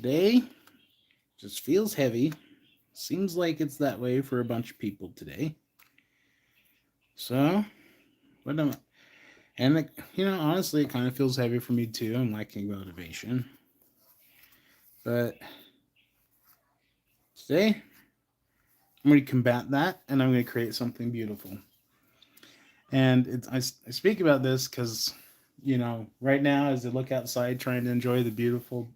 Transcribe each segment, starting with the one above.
Today just feels heavy. Seems like it's that way for a bunch of people today. So, what am I? Honestly, it kind of feels heavy for me too. I'm lacking motivation. But today, I'm going to combat that and I'm going to create something beautiful. And I speak about this because, right now, as I look outside trying to enjoy the beautiful,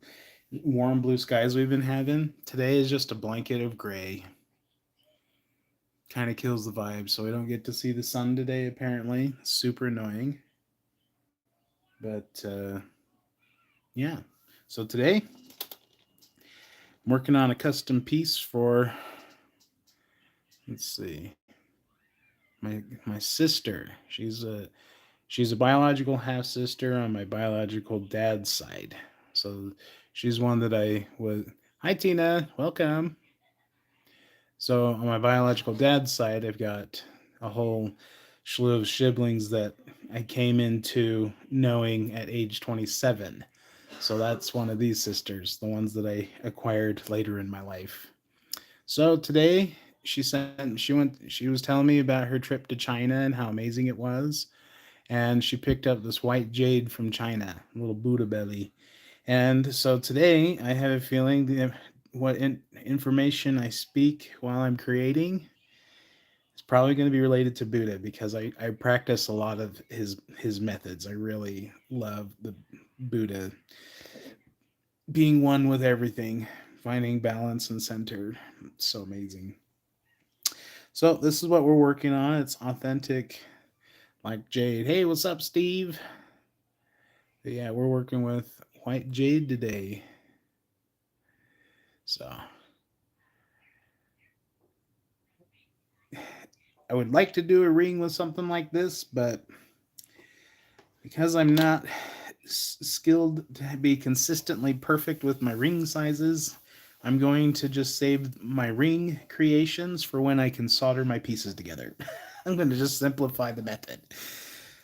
warm blue skies we've been having, today is just a blanket of gray. Kind of kills the vibe. So I don't get to see the sun today, apparently. Super annoying. But yeah. So today, I'm working on a custom piece for, let's see, my sister. She's a biological half sister on my biological dad's side. So she's one that I was. Hi Tina, welcome. So on my biological dad's side, I've got a whole slew of siblings that I came into knowing at age 27. So that's one of these sisters, the ones that I acquired later in my life. So today she was telling me about her trip to China and how amazing it was, and she picked up this white jade from China, a little Buddha belly. And so today I have a feeling information I speak while I'm creating is probably going to be related to Buddha because I practice a lot of his methods. I really love the Buddha being one with everything, finding balance and center. It's so amazing. So this is what we're working on. It's authentic, like jade. Hey, what's up, Steve? But yeah, we're working with white jade today. So I would like to do a ring with something like this, but because I'm not skilled to be consistently perfect with my ring sizes, I'm going to just save my ring creations for when I can solder my pieces together. I'm going to just simplify the method.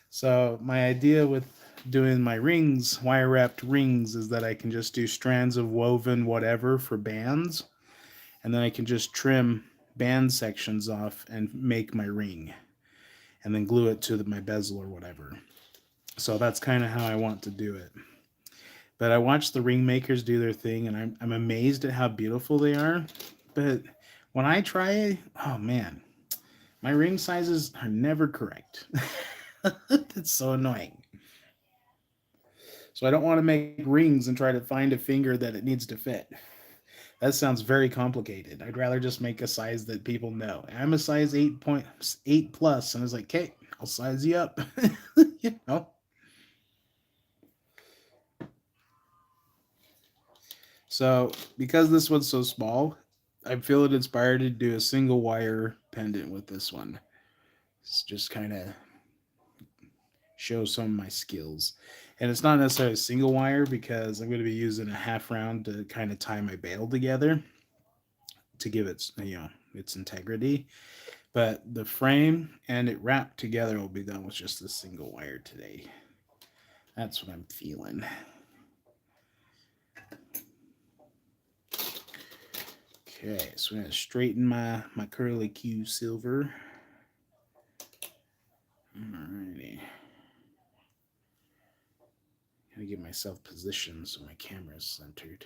So my idea with doing my rings, wire wrapped rings, is that I can just do strands of woven whatever for bands, and then I can just trim band sections off and make my ring, and then glue it to my bezel or whatever. So that's kind of how I want to do it. But I watch the ring makers do their thing, and I'm amazed at how beautiful they are. But when I try, oh man, my ring sizes are never correct. It's so annoying. So I don't want to make rings and try to find a finger that it needs to fit. That sounds very complicated. I'd rather just make a size that people know. I'm a size 8.8 plus, and I was like, okay, I'll size you up. you know. So because this one's so small, I feel it inspired to do a single wire pendant with this one. It's just kind of show some of my skills. And it's not necessarily a single wire because I'm going to be using a half round to kind of tie my bail together to give its integrity. But the frame and it wrapped together will be done with just a single wire today. That's what I'm feeling. Okay, so I'm going to straighten my curly Q silver. Alrighty. Gotta get myself positioned so my camera is centered.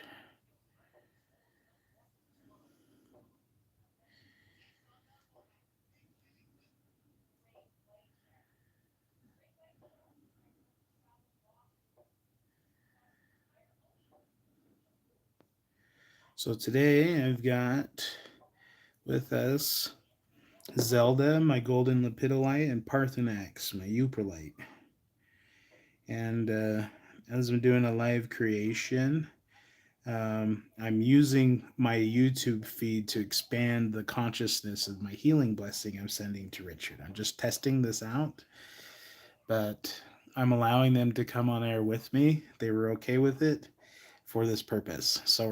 So today I've got with us Zelda, my golden lepidolite, and Parthenax, my euperlite. And as I'm doing a live creation, I'm using my YouTube feed to expand the consciousness of my healing blessing I'm sending to Richard. I'm just testing this out, but I'm allowing them to come on air with me. They were okay with it for this purpose. So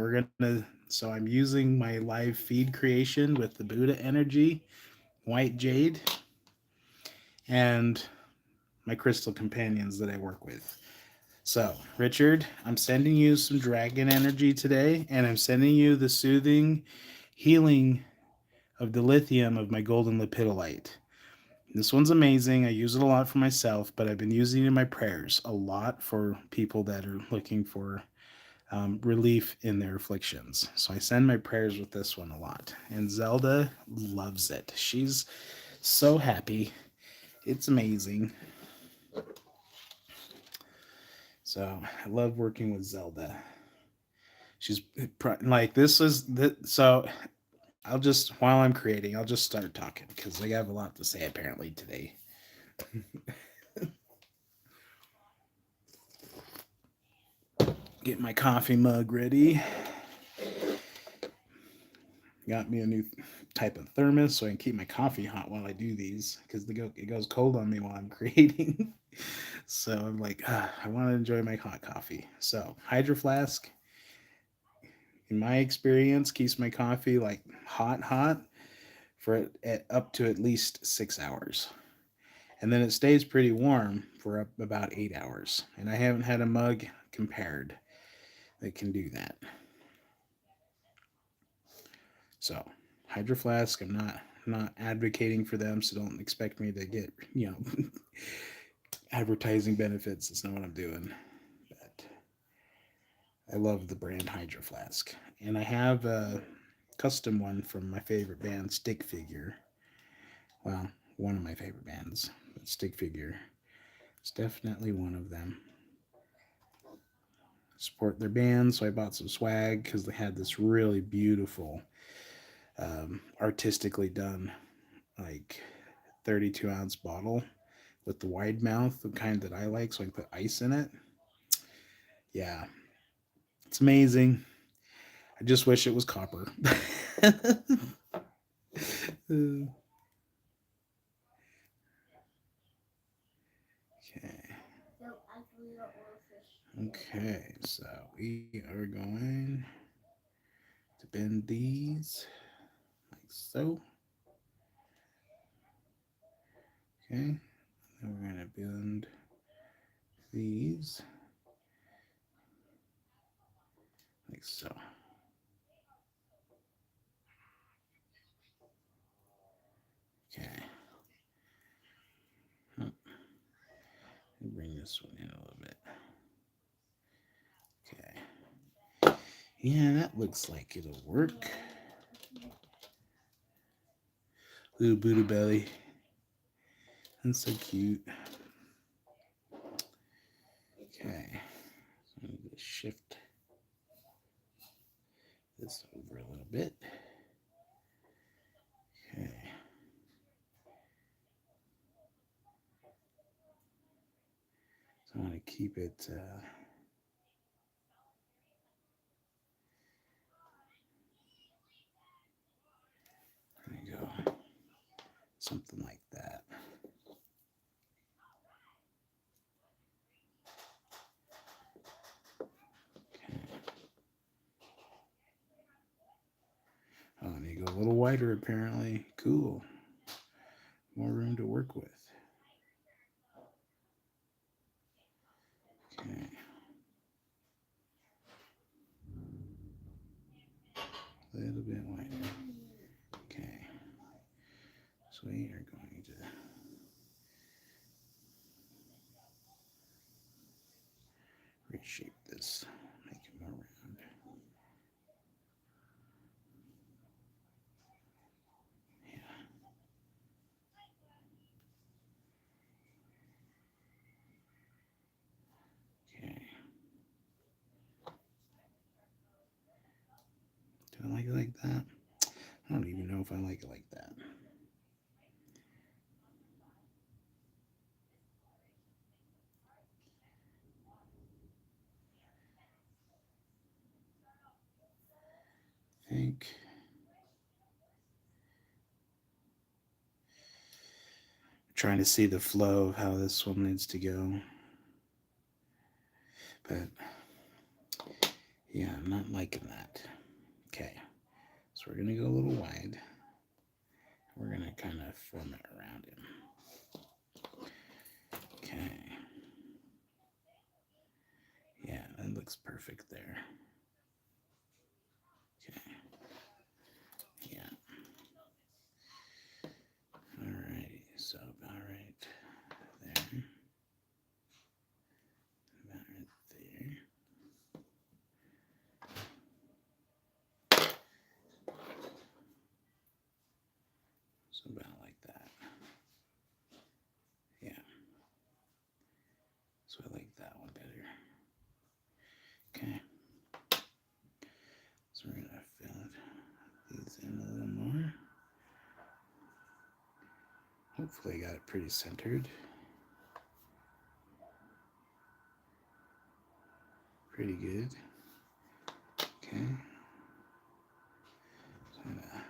I'm using my live feed creation with the Buddha energy, White Jade, and my crystal companions that I work with. So, Richard, I'm sending you some dragon energy today, and I'm sending you the soothing healing of the lithium of my golden lepidolite. This one's amazing. I use it a lot for myself, but I've been using it in my prayers a lot for people that are looking for relief in their afflictions. So I send my prayers with this one a lot. And Zelda loves it. She's so happy. It's amazing. So I love working with Zelda. She's like, this is the so I'll just while I'm creating, I'll just start talking because I have a lot to say apparently today. Get my coffee mug ready. Got me a new type of thermos so I can keep my coffee hot while I do these because it goes cold on me while I'm creating. So I'm like, I want to enjoy my hot coffee. So Hydro Flask, in my experience, keeps my coffee like hot for up to at least 6 hours. And then it stays pretty warm for about 8 hours. And I haven't had a mug compared that can do that. So Hydro Flask, I'm not advocating for them, so don't expect me to get advertising benefits. That's not what I'm doing. But I love the brand Hydro Flask, and I have a custom one from my favorite band, Stick Figure. Well, one of my favorite bands, but Stick Figure is definitely one of them. Support their band, so I bought some swag because they had this really beautiful, artistically done, like 32-ounce bottle with the wide mouth, the kind that I like, so I can put ice in it. Yeah, it's amazing. I just wish it was copper. Okay. Okay, so we are going to bend these like so. Okay, then we're going to bend these like so. Okay. Bring this one in a little bit. Okay. Yeah, that looks like it'll work. Little Buddha belly. That's so cute. Okay. So I'm going to shift this over a little bit. Okay. So I want to keep it. There you go. Something like that. Okay. Oh, and you go a little wider apparently. Cool. More room to work with. Okay. A little bit wider. Okay. So we are going to reshape this, make it more round. Yeah. Okay. Do I like it like that? I don't even know if I like it like that. I think trying to see the flow of how this one needs to go. But yeah, I'm not liking that. Okay. So we're gonna go a little wide. We're gonna kind of form it around him. Okay. looks perfect there. Okay. Yeah. Alrighty. So about right there. About right there. So about like that. Yeah. So I like that one better. Okay. So we're gonna fill these in a little more. Hopefully I got it pretty centered. Pretty good. Okay. So I'm gonna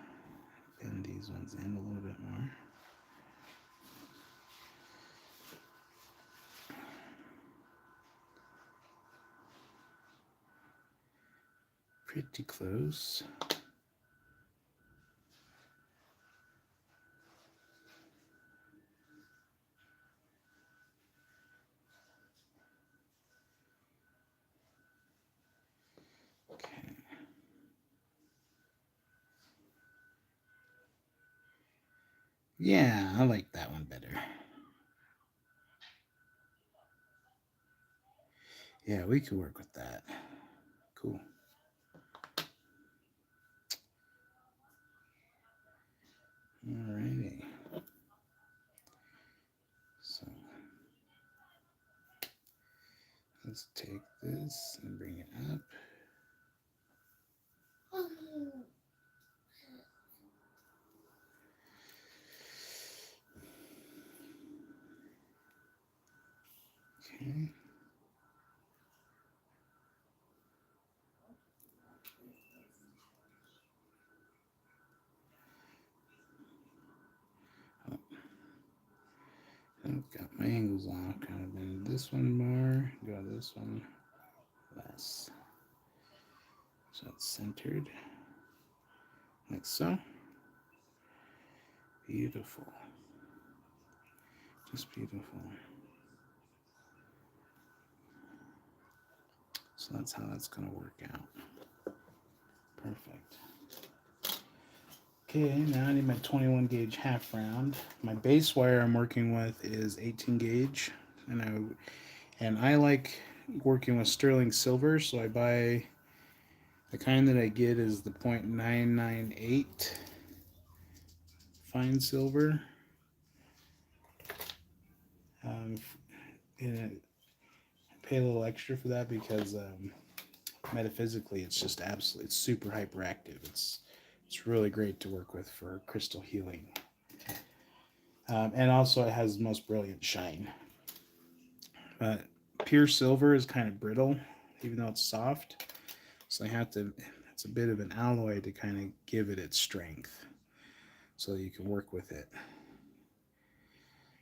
bend these ones in a little bit more. Pretty close. Okay. Yeah, I like that one better. Yeah, we could work with that. Cool. Alrighty. So let's take this and bring it up. Okay. Oh, I've got my angles off. Kind of bend this one more. Go this one less. So it's centered. Like so. Beautiful. Just beautiful. So that's how that's going to work out. Perfect. Okay, now I need my 21 gauge half round. My base wire I'm working with is 18 gauge, and I like working with sterling silver, so I buy the kind that I get is the .998 fine silver. Um, and I pay a little extra for that because metaphysically it's just absolutely, it's super hyperactive. It's really great to work with for crystal healing. And also it has the most brilliant shine. But pure silver is kind of brittle, even though it's soft. So I have to, it's a bit of an alloy to kind of give it its strength so you can work with it.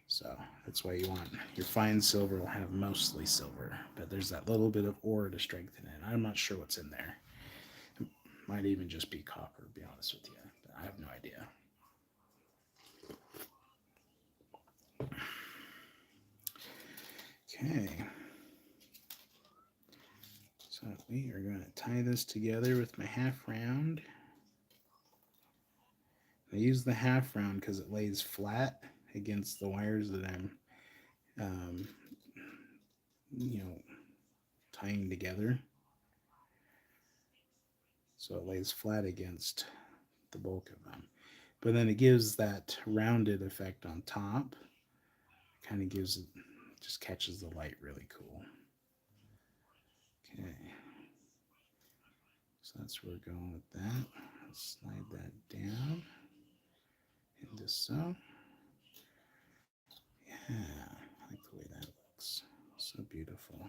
So that's why you want your fine silver will have mostly silver, but there's that little bit of ore to strengthen it. I'm not sure what's in there. It might even just be copper, to be honest with you. But I have no idea. Okay. So we are going to tie this together with my half round. I use the half round because it lays flat against the wires that I'm, um, you know, tying together. So it lays flat against the bulk of them. But then it gives that rounded effect on top. Kind of gives it, just catches the light really cool. Okay. So that's where we're going with that. Let's slide that down into so. Yeah, I like the way that looks. So beautiful.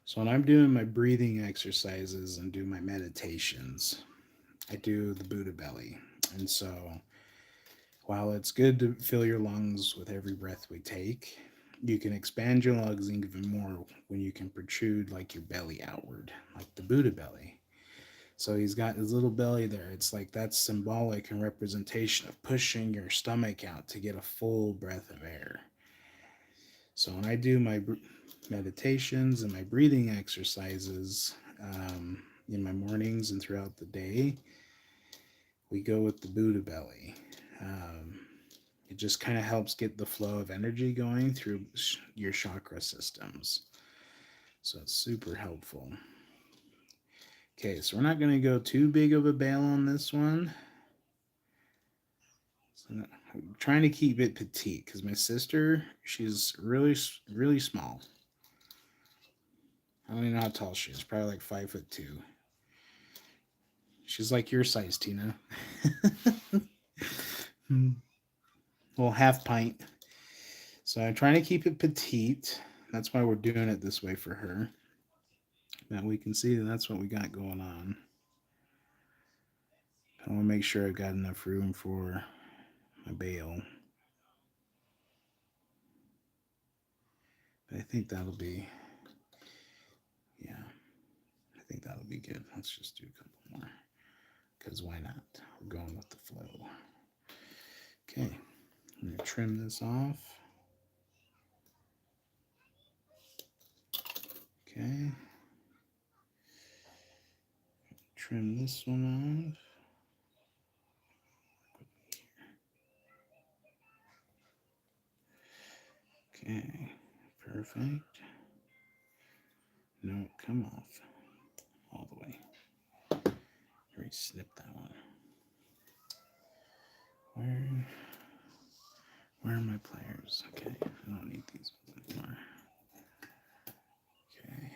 So when I'm doing my breathing exercises and do my meditations, I do the Buddha belly. And so while it's good to fill your lungs with every breath we take, you can expand your lungs even more when you can protrude like your belly outward, like the Buddha belly. So he's got his little belly there. It's like that's symbolic and representation of pushing your stomach out to get a full breath of air. So when I do my meditations and my breathing exercises in my mornings and throughout the day, we go with the Buddha belly. Um, it just kind of helps get the flow of energy going through your chakra systems. So it's super helpful. Okay, so we're not going to go too big of a bail on this one. So I'm trying to keep it petite because my sister, she's really small. I don't even know how tall she is. Probably like 5'2". She's like your size, Tina. Well, half pint. So I'm trying to keep it petite. That's why we're doing it this way for her. That we can see that that's what we got going on. I want to make sure I've got enough room for my bail. But I think that'll be, yeah, I think that'll be good. Let's just do a couple more. Because why not? We're going with the flow. Okay, I'm going to trim this off. Okay. Trim this one off. Okay, perfect. No, come off all the way. Already snipped that one. Where are my pliers? Okay, I don't need these ones anymore. Okay.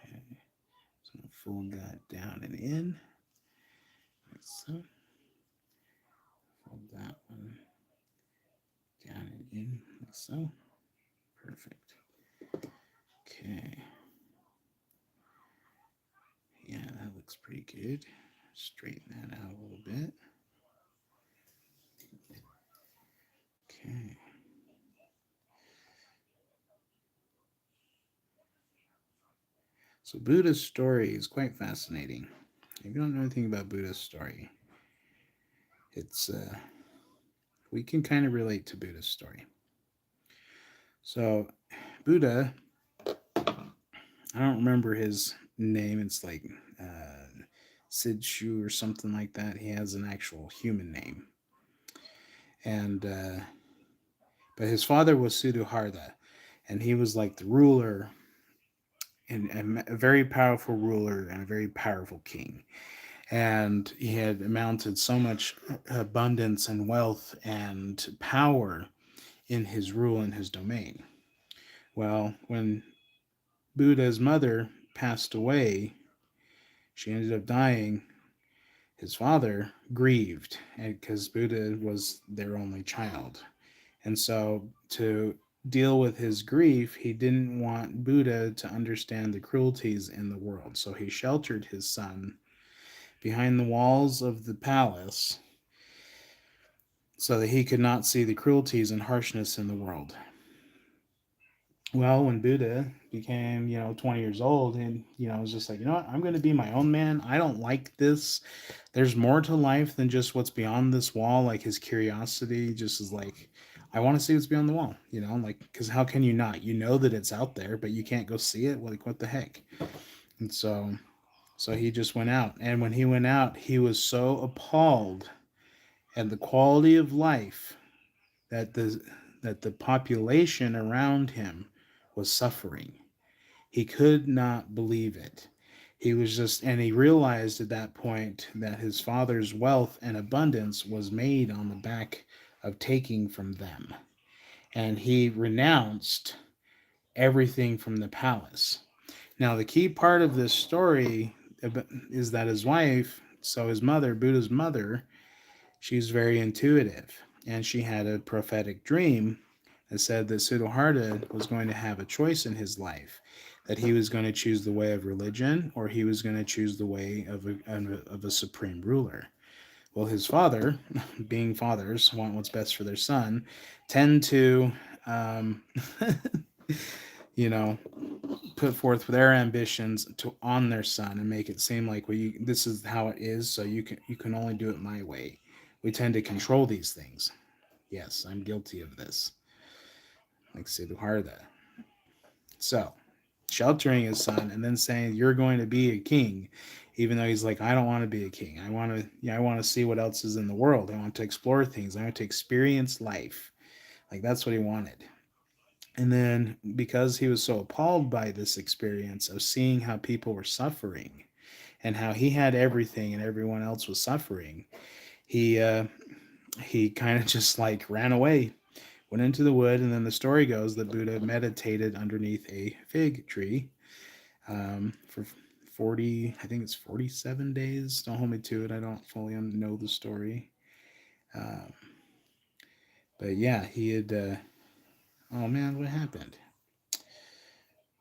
Okay. So I'm gonna fold that down and in. Like so. Fold that one down and in like so. Perfect. Okay. Yeah, that looks pretty good. Straighten that out a little bit. Okay. So Buddha's story is quite fascinating. If you don't know anything about Buddha's story, it's we can kind of relate to Buddha's story. So Buddha, I don't remember his name. It's like Sid Shu or something like that. He has an actual human name, and but his father was Siddhartha, and he was like the ruler and a very powerful ruler and a very powerful king. And he had amounted so much abundance and wealth and power in his rule and his domain. Well, when Buddha's mother passed away, she ended up dying. His father grieved because Buddha was their only child. And so, to deal with his grief, he didn't want Buddha to understand the cruelties in the world. So, he sheltered his son behind the walls of the palace so that he could not see the cruelties and harshness in the world. Well, when Buddha became, 20 years old, and, was just like, what, I'm going to be my own man. I don't like this. There's more to life than just what's beyond this wall. Like his curiosity just is like, I want to see what's beyond the wall, like, because how can you not? You know that it's out there, but you can't go see it. Like, what the heck? And so he just went out. And when he went out, he was so appalled at the quality of life that the population around him was suffering. He could not believe it. He was just, and he realized at that point that his father's wealth and abundance was made on the back of taking from them. And he renounced everything from the palace. Now, the key part of this story is that his wife, so his mother, Buddha's mother, she's very intuitive. And she had a prophetic dream that said that Siddhartha was going to have a choice in his life, that he was going to choose the way of religion or he was going to choose the way of a supreme ruler. Well, his father, being fathers want what's best for their son, tend to um, you know, put forth their ambitions to on their son and make it seem like, well, this is how it is, so you can only do it my way. We tend to control these things. Yes, I'm guilty of this. Like Siddhartha. So, sheltering his son and then saying you're going to be a king, even though he's like, I don't want to be a king. I want to see what else is in the world. I want to explore things. I want to experience life. Like that's what he wanted. And then because he was so appalled by this experience of seeing how people were suffering and how he had everything and everyone else was suffering, he he kind of just like ran away, went into the wood, and then the story goes that Buddha meditated underneath a fig tree for 40, I think it's 47 days. Don't hold me to it. I don't fully know the story. Um, but yeah, he had. Oh man, what happened?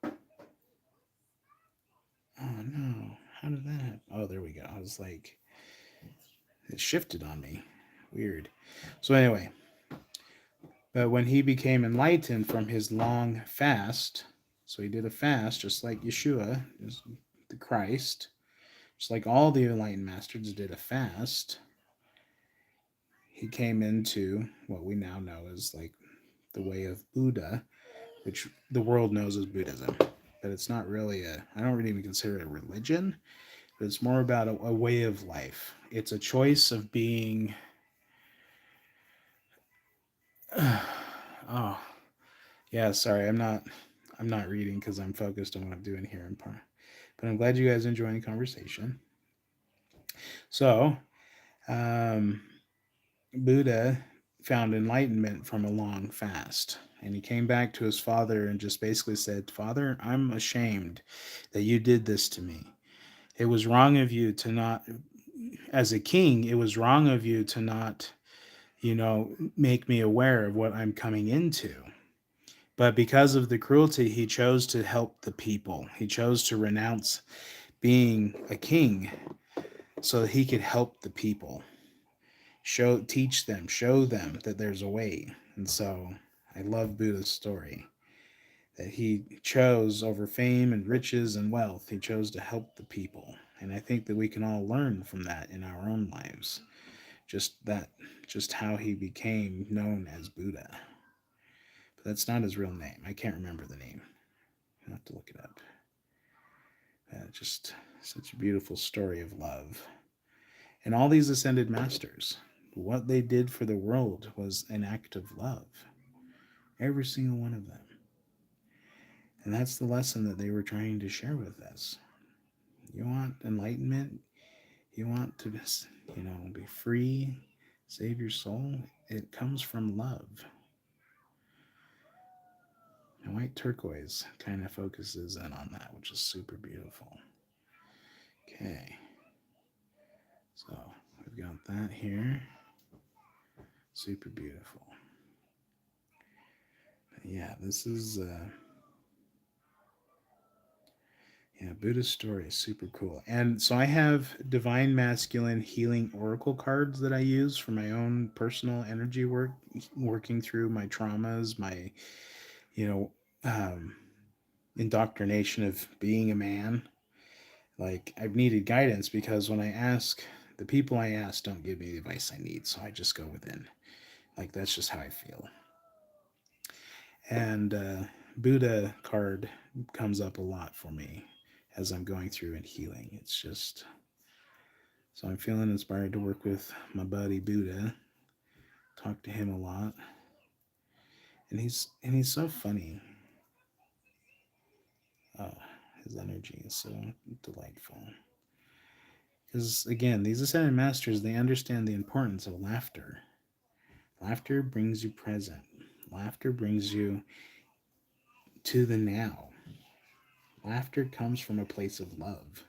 Oh no, how did that happen? Oh, there we go. I was like, it shifted on me. Weird. So anyway, but when he became enlightened from his long fast, so he did a fast just like Yeshua, the Christ, just like all the enlightened masters did a fast. He came into what we now know as like the way of Buddha, which the world knows as Buddhism. But it's not really I don't really even consider it a religion, but it's more about a way of life. It's a choice of being. Oh, yeah, sorry, I'm not reading because I'm focused on what I'm doing here in part. But I'm glad you guys are enjoying the conversation. So, um, Buddha found enlightenment from a long fast. And he came back to his father and just basically said, Father, I'm ashamed that you did this to me. It was wrong of you to not, as a king, it was wrong of you to not, make me aware of what I'm coming into. But because of the cruelty, he chose to help the people. He chose to renounce being a king so that he could help the people, teach them, show them that there's a way. And so I love Buddha's story that he chose over fame and riches and wealth. He chose to help the people. And I think that we can all learn from that in our own lives. Just that, just how he became known as Buddha. But that's not his real name. I can't remember the name. I'll have to look it up. Just such a beautiful story of love. And all these ascended masters, what they did for the world was an act of love. Every single one of them. And that's the lesson that they were trying to share with us. You want enlightenment? You want to, be free, save your soul? It comes from love. And white turquoise kind of focuses in on that, which is super beautiful. Okay. So we've got that here. Super beautiful. But yeah, this is Buddha's story is super cool. And so I have divine masculine healing oracle cards that I use for my own personal energy work, working through my traumas, my, you know, um, indoctrination of being a man. Like I've needed guidance because when I ask, the people I ask don't give me the advice I need. So I just go within. Like that's just how I feel. And Buddha card comes up a lot for me as I'm going through and healing. It's just so I'm feeling inspired to work with my buddy Buddha. Talk to him a lot, and he's so funny. Oh, his energy is so delightful. Because again, these ascended masters they understand the importance of laughter. Laughter brings you present. Laughter brings you to the now. Laughter comes from a place of love.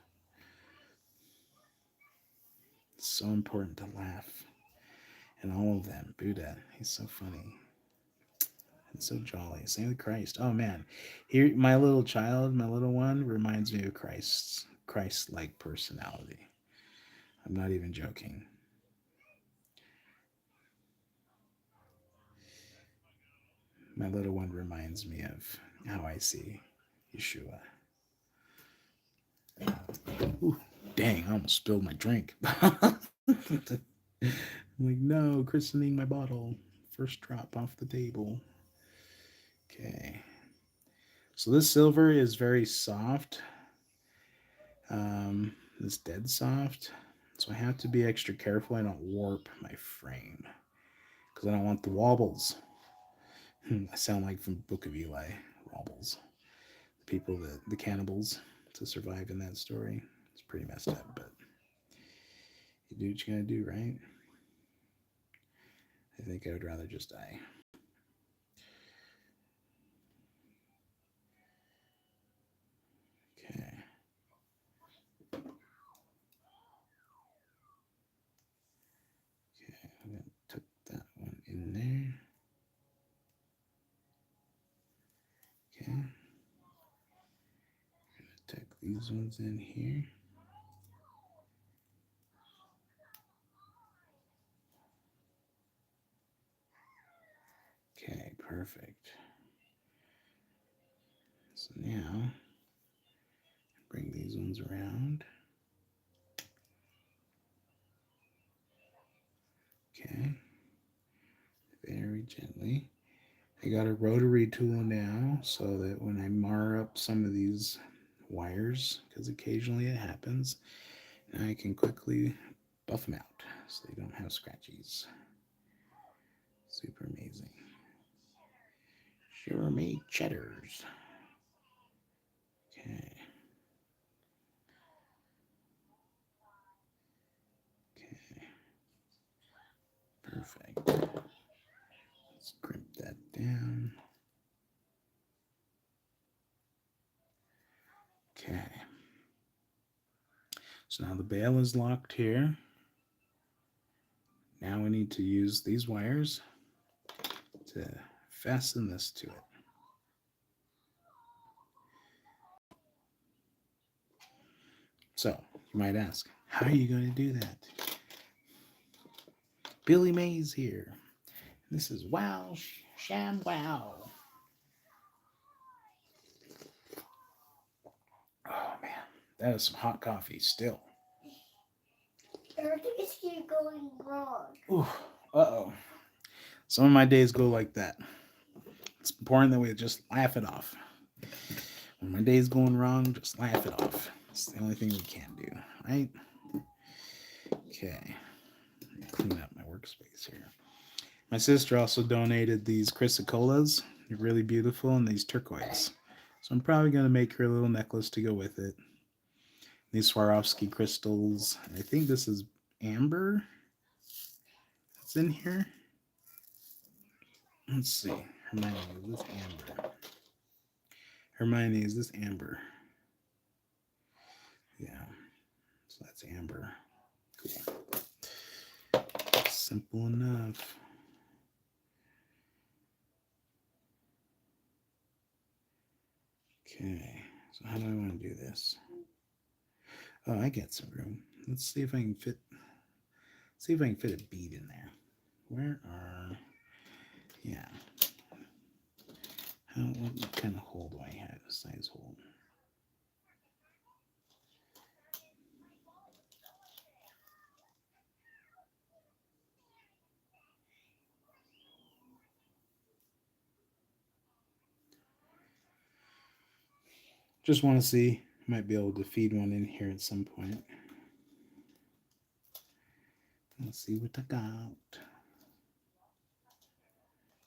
It's so important to laugh. And all of them, Buddha, he's so funny. And so jolly. Same with Christ. Oh man. Here my little child, my little one, reminds me of Christ like personality. I'm not even joking. My little one reminds me of how I see Yeshua. Ooh, dang, I almost spilled my drink. I'm like, no, christening my bottle. First drop off the table. Okay. So this silver is very soft. It's dead soft. So I have to be extra careful I don't warp my frame. Because I don't want the wobbles. I sound like from Book of Eli. Wobbles. The people that, the cannibals, to survive in that story. It's pretty messed up, but you do what you gotta do, right? I think I would rather just die. Okay. Okay, I'm gonna tuck that one in there. Okay. I'm gonna tuck these ones in here. Okay, perfect. So now bring these ones around. Okay. Very gently. I got a rotary tool now so that when I mar up some of these wires, because occasionally it happens, I can quickly buff them out so they don't have scratchies. Super amazing. Sure made cheddars. Okay. Okay. Perfect. Let's crimp that down. Okay. So now the bail is locked here. Now we need to use these wires to fasten this to it. So you might ask, how are you going to do that? Billy Mays here. This is Wow Sham Wow. Oh man, that is some hot coffee still. Everything is keep going wrong. Ooh, uh-oh. Some of my days go like that. It's important that we just laugh it off. When my day's going wrong, just laugh it off. It's the only thing we can do, right? Okay. Clean up my workspace here. My sister also donated these chrysocolas. They're really beautiful, and these turquoise. So I'm probably going to make her a little necklace to go with it. These Swarovski crystals. I think this is amber that's in here. Let's see. Hermione, is this amber? Hermione, is this amber? Yeah. So that's amber. Cool. Simple enough. Okay. So how do I want to do this? Oh, I get some room. Let's see if I can fit. See if I can fit a bead in there. Where are? Yeah. What kind of hole do I have? A size hole. Just want to see. Might be able to feed one in here at some point. Let's see what I got.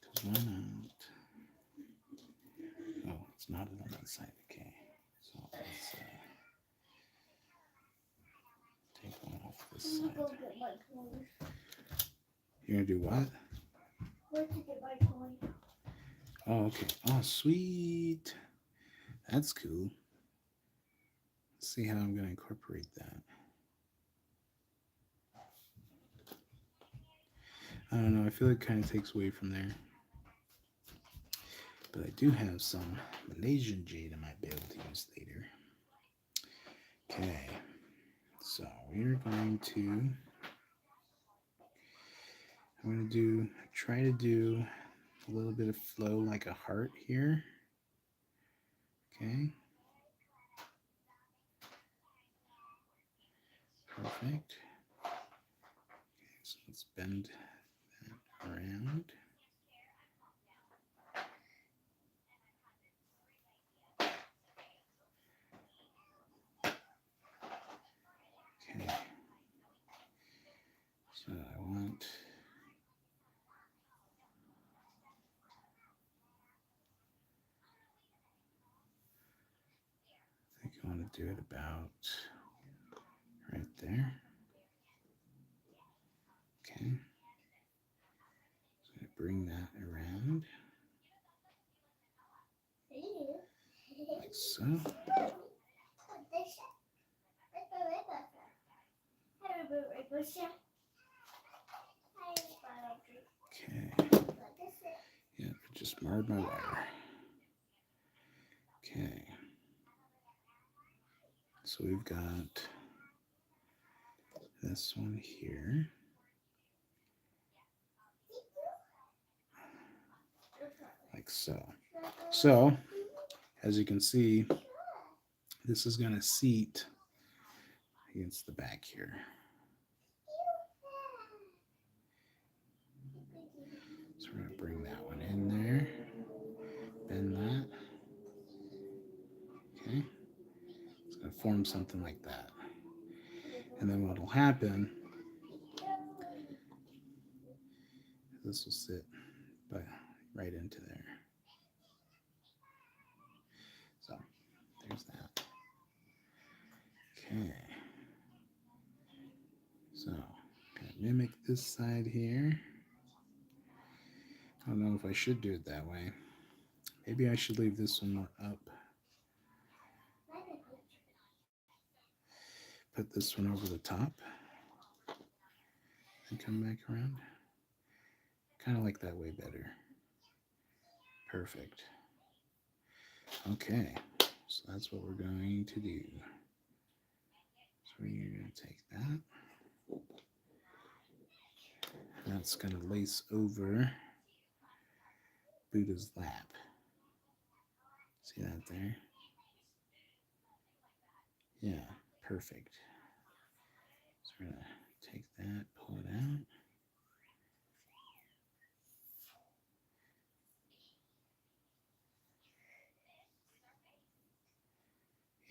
Cause why not? Oh, it's not on that side. Okay. So let's take one off this side. Go get my toy. You're gonna do what? Where to get my toy? Oh, okay. Oh, sweet. That's cool. Let's see how I'm gonna incorporate that. I don't know. I feel it kind of takes away from there. But I do have some Malaysian jade I might be able to use later. Okay. So we're going to. I'm going to try to do a little bit of flow like a heart here. Okay. Perfect. Okay, so let's bend that around. Okay. So I want I think I want to do it about right there. Okay. So I'm going to bring that around like so. Okay. Yeah, I just marred my wire. Okay. So we've got this one here. Like so. So, as you can see, this is going to seat against the back here. So we're going to bring that one in there, bend that. Okay. It's going to form something like that. And then what will happen, this will sit right into there. So there's that. Okay. So gonna mimic this side here. I don't know if I should do it that way. Maybe I should leave this one more up. Put this one over the top and come back around. Kind of like that way better. Perfect. Okay, so that's what we're going to do. So we're going to take that. That's going to lace over Buddha's lap. See that there? Yeah, perfect. So we're going to take that, pull it out.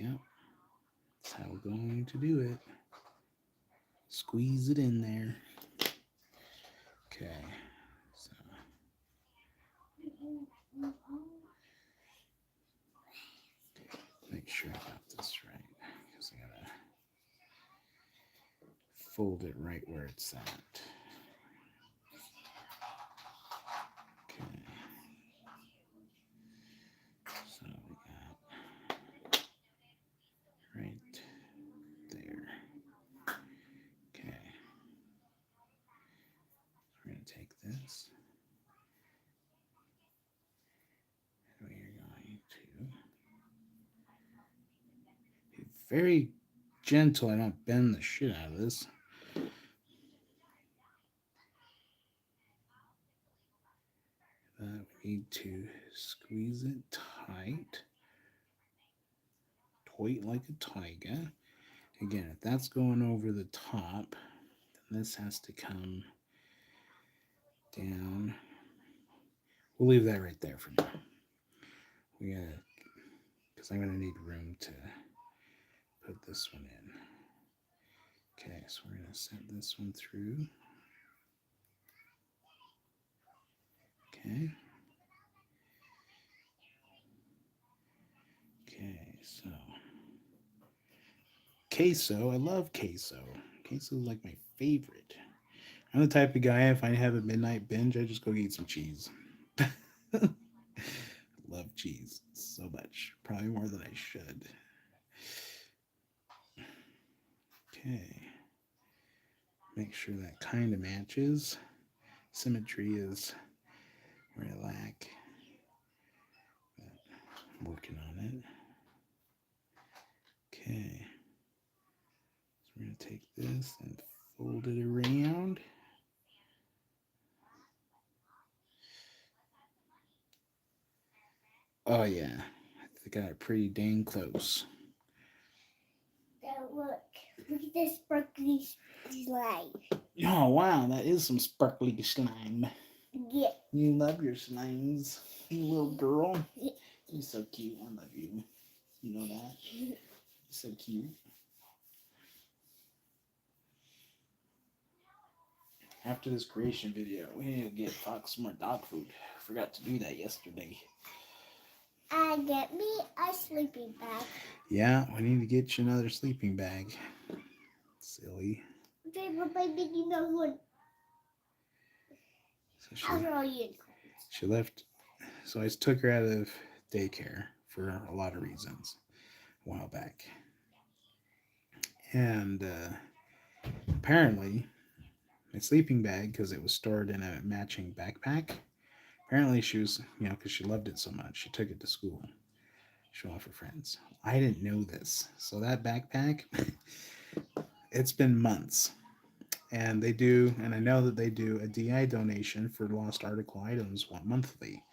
Yep, that's how we're going to do it. Squeeze it in there. Okay, so make sure I got this right because I gotta fold it right where it's at. Okay, so we got right there. Okay, so we're gonna take this and we are going to be very gentle. I don't bend the shit out of this. We need to squeeze it tight like a tiger. Again, if that's going over the top, then this has to come down. We'll leave that right there for now. We gotta, because I'm gonna need room to put this one in. Okay, so we're gonna set this one through. Okay. Okay, so queso. I love queso. Queso is like my favorite. I'm the type of guy, if I have a midnight binge, I just go eat some cheese. Love cheese so much. Probably more than I should. Okay. Make sure that kind of matches. Symmetry is where I lack. But I'm working on it. Okay. So we're going to take this and fold it around. Oh yeah, I got it pretty dang close. Now look. Look at this sparkly slime. Oh wow, that is some sparkly slime. Yeah. You love your slimes, you little girl. You're so cute. I love you. You know that. You're so cute. After this creation video, we need to get Fox some more dog food. Forgot to do that yesterday. Get me a sleeping bag. Yeah, we need to get you another sleeping bag. Silly. Okay, but baby, you know what? So How's all you? she left. So I took her out of daycare for a lot of reasons a while back. And apparently, my sleeping bag, because it was stored in a matching backpack, apparently she was, because she loved it so much, she took it to school, show off her friends. I didn't know this. So that backpack, it's been months. And they do, and I know that they do a DI donation for lost article items monthly.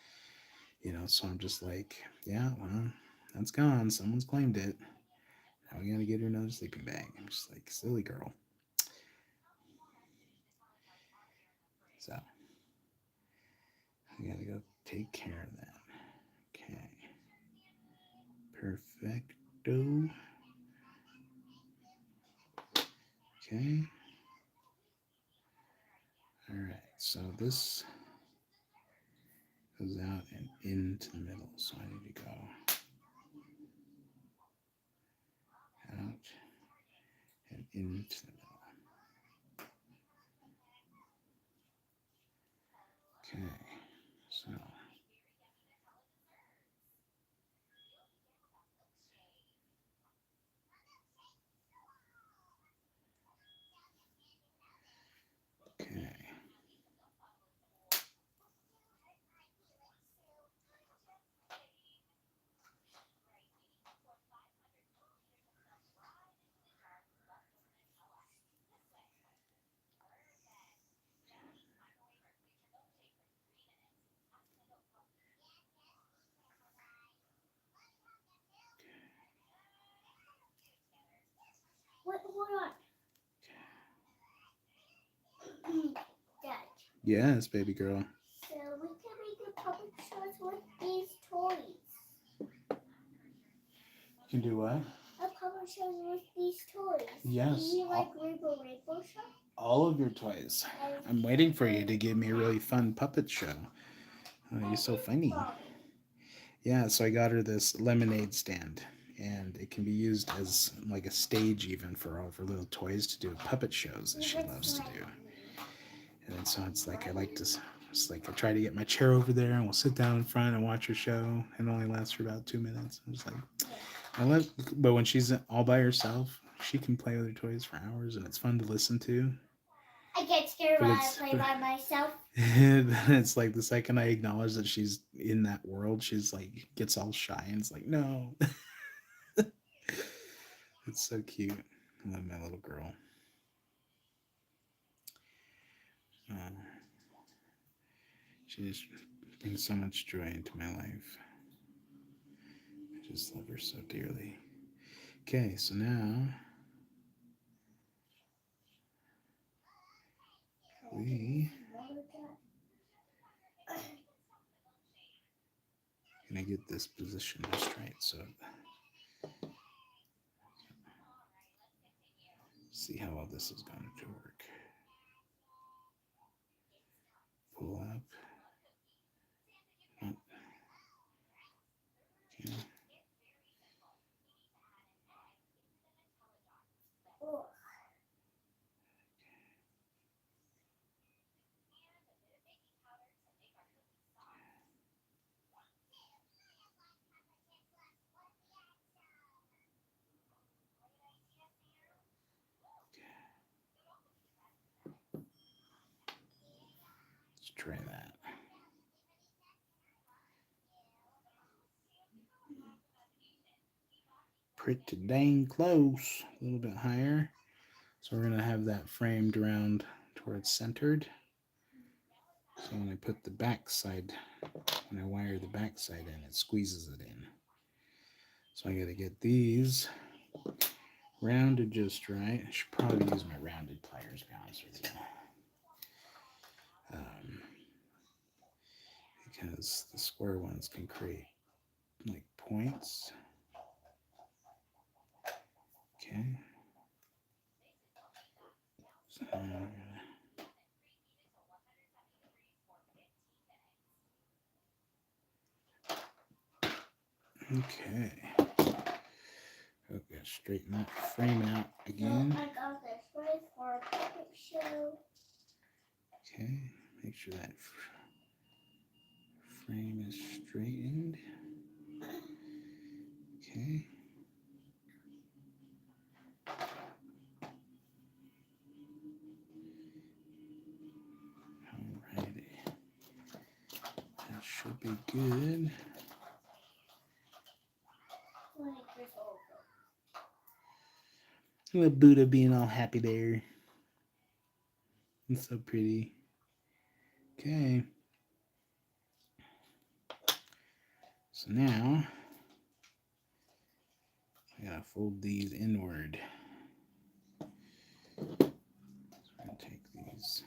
So I'm just like, yeah, well, that's gone. Someone's claimed it. Now we gotta get her another sleeping bag. I'm just like, silly girl. So I gotta go take care of that. Okay. Perfecto. Okay. Alright, so this goes out and into the middle. So I need to go out and into the middle. Okay. So okay. Wait, hold on. Dad. Yes, baby girl. So we can make a puppet shows with these toys. You can do what? A puppet shows with these toys. Yes. Do you like Rainbow Show? All of your toys. I'm waiting for you to give me a really fun puppet show. Oh, you're so funny. Yeah, so I got her this lemonade stand, and it can be used as like a stage even for all of her little toys to do puppet shows that she loves to do. And then so it's like it's like I try to get my chair over there, and we'll sit down in front and watch her show. It only lasts for about 2 minutes. I'm just like, but when she's all by herself, she can play with her toys for hours, and it's fun to listen to. I get scared when I play by myself. And it's like the second I acknowledge that she's in that world, she's like gets all shy and it's like, no. It's so cute. I love my little girl. She just brings so much joy into my life. I just love her so dearly. Okay, so now we gonna get this position just right. So see how well this is going to work. Pull up. Oh. Okay. Let's try that. Pretty dang close. A little bit higher. So we're going to have that framed around to where it's centered. So when I put the back side, when I wire the back side in, it squeezes it in. So I got to get these rounded just right. I should probably use my rounded pliers, to be honest with you. Because the square ones can create like points. Okay. So I'm gonna... Okay. Okay, straighten that frame out again. So I got this right for a puppet show. Okay, make sure that frame is straightened. Okay. Alrighty. That should be good. Little Buddah being all happy there. It's so pretty. Okay. So now I gotta fold these inward. So I'm gonna take these.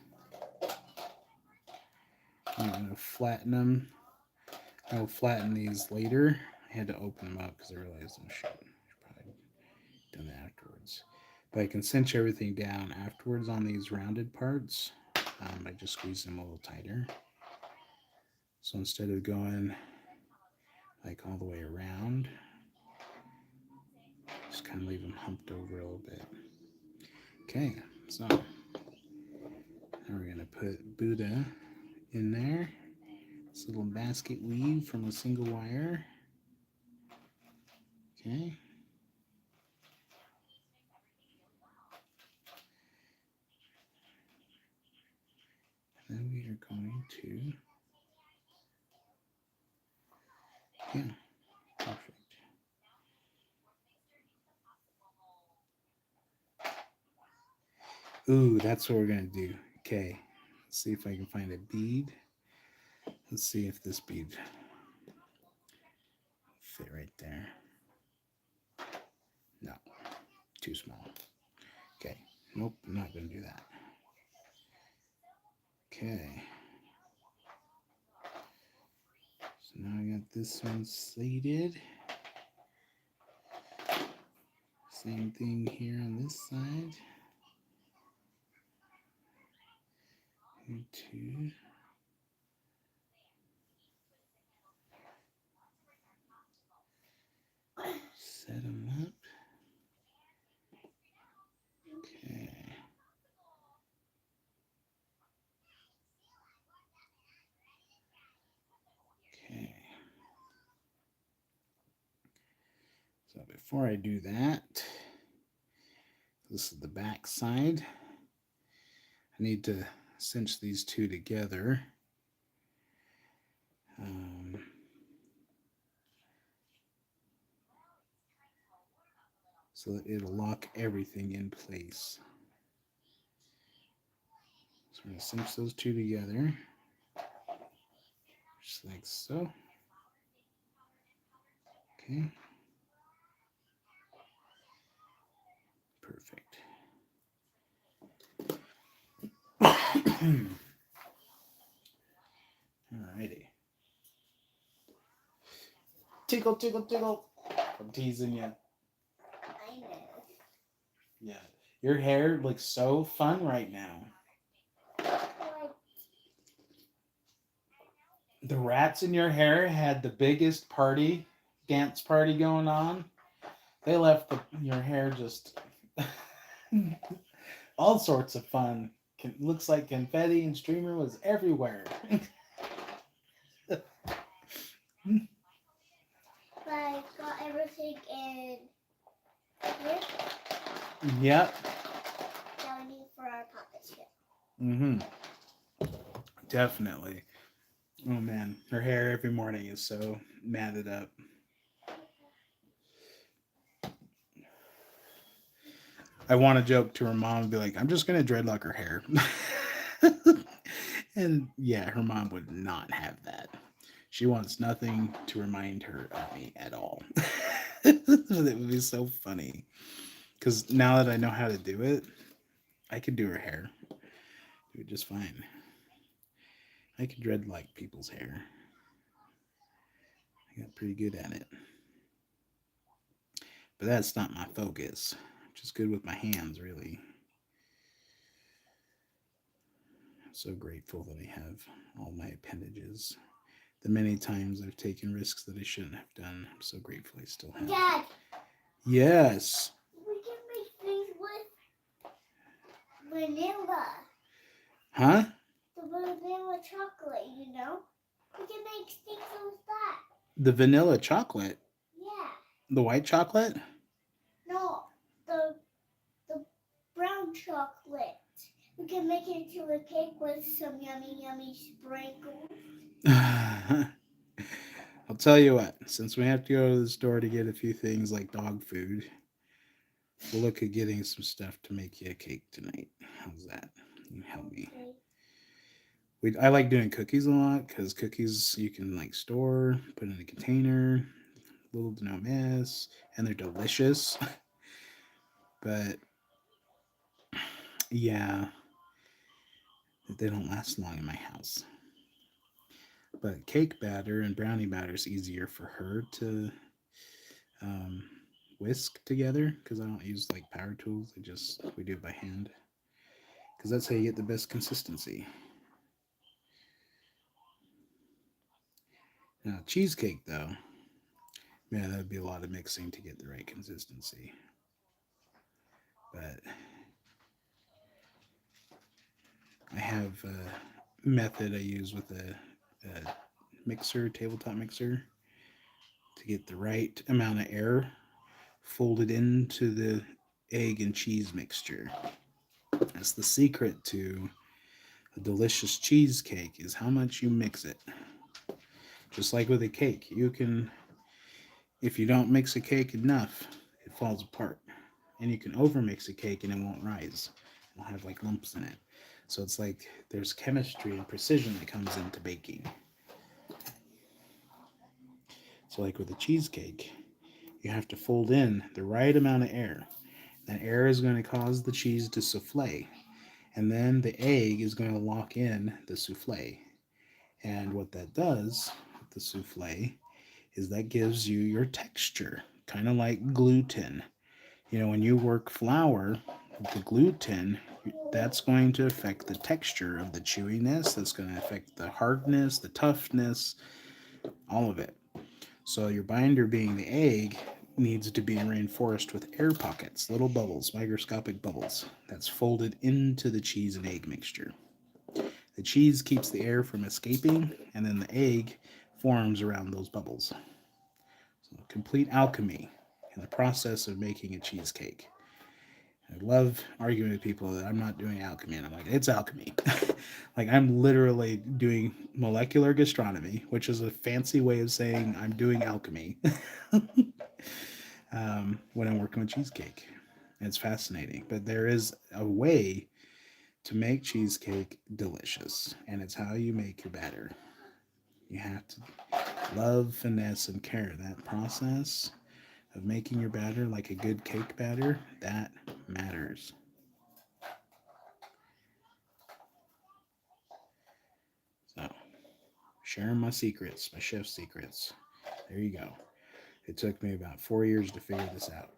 I'm gonna flatten them. I'll flatten these later. I had to open them up because I realized I should probably done that afterwards. But I can cinch everything down afterwards on these rounded parts. I just squeeze them a little tighter. So instead of going like all the way around, just kind of leave them humped over a little bit. Okay, so now we're gonna put Buddah in there. This little basket weave from a single wire. Okay. And then we are going to, yeah, perfect. Ooh, that's what we're gonna do. Okay, let's see if I can find a bead. Let's see if this bead fit right there. No, too small. Okay, nope, I'm not gonna do that. Okay. So now I got this one slated. Same thing here on this side. And two. Set them up. Okay. Okay. So before I do that, this is the back side. I need to cinch these two together. So that it'll lock everything in place. So we're going to cinch those two together, just like so. Okay. Perfect. Alrighty. Tickle, tickle, tickle. I'm teasing you. I know. Yeah. Your hair looks so fun right now. The rats in your hair had the biggest party, dance party going on. They left your hair just all sorts of fun. Looks like confetti and streamer was everywhere. I got everything in here. Yep. Now we need for our puppet show. Mm-hmm. Definitely. Oh man, her hair every morning is so matted up. I want to joke to her mom and be like, I'm just gonna dreadlock her hair. And yeah, her mom would not have that. She wants nothing to remind her of me at all. It would be so funny. Because now that I know how to do it, I could do her hair. Do it just fine. I could dread like people's hair. I got pretty good at it. But that's not my focus. I'm just good with my hands, really. I'm so grateful that I have all my appendages. The many times I've taken risks that I shouldn't have done, I'm so grateful I still have. Dad, Yes. we can make things with vanilla. Huh? The vanilla chocolate, you know? We can make things with that. The vanilla chocolate. Yeah. The white chocolate? No, the brown chocolate. We can make it into a cake with some yummy, yummy sprinkles. I'll tell you what, since we have to go to the store to get a few things like dog food, we'll look at getting some stuff to make you a cake tonight. How's that? You can help me. Okay. I like doing cookies a lot because cookies you can like store, put in a container, little to no mess, and they're delicious. But yeah, they don't last long in my house. But cake batter and brownie batter is easier for her to um, whisk together because I don't use like power tools. We do it by hand because that's how you get the best consistency. Now cheesecake though, man, that would be a lot of mixing to get the right consistency. But I have a method I use with a mixer, tabletop mixer, to get the right amount of air folded into the egg and cheese mixture. That's the secret to a delicious cheesecake is how much you mix it. Just like with a cake, you can if you don't mix a cake enough, it falls apart. And you can overmix a cake and it won't rise. It'll have like lumps in it. So it's like there's chemistry and precision that comes into baking. So like with a cheesecake, you have to fold in the right amount of air. That air is going to cause the cheese to souffle, and then the egg is going to lock in the souffle. And what that does with the souffle is that gives you your texture, kind of like gluten. You know, when you work flour, the gluten, that's going to affect the texture of the chewiness, that's going to affect the hardness, the toughness, all of it. So your binder being the egg needs to be reinforced with air pockets, little bubbles, microscopic bubbles, that's folded into the cheese and egg mixture. The cheese keeps the air from escaping, and then the egg forms around those bubbles. So complete alchemy in the process of making a cheesecake. I love arguing with people that I'm not doing alchemy, and I'm like, it's alchemy. Like I'm literally doing molecular gastronomy, which is a fancy way of saying I'm doing alchemy when I'm working with cheesecake. It's fascinating, but there is a way to make cheesecake delicious, and it's how you make your batter. You have to love, finesse, and care. That process of making your batter like a good cake batter, that matters. So, sharing my secrets, my chef secrets. There you go. It took me about 4 years to figure this out,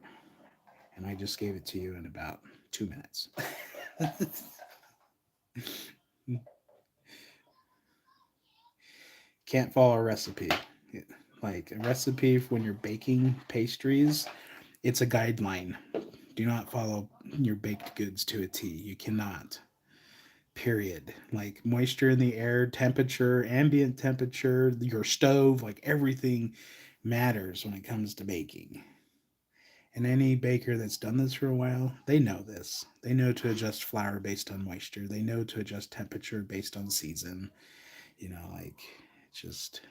and I just gave it to you in about 2 minutes. Can't follow a recipe. Like a recipe for when you're baking pastries, it's a guideline. Do not follow your baked goods to a T. You cannot. Period. Like moisture in the air, temperature, ambient temperature, your stove, like everything matters when it comes to baking. And any baker that's done this for a while, they know this. They know to adjust flour based on moisture. They know to adjust temperature based on season. Like it's just,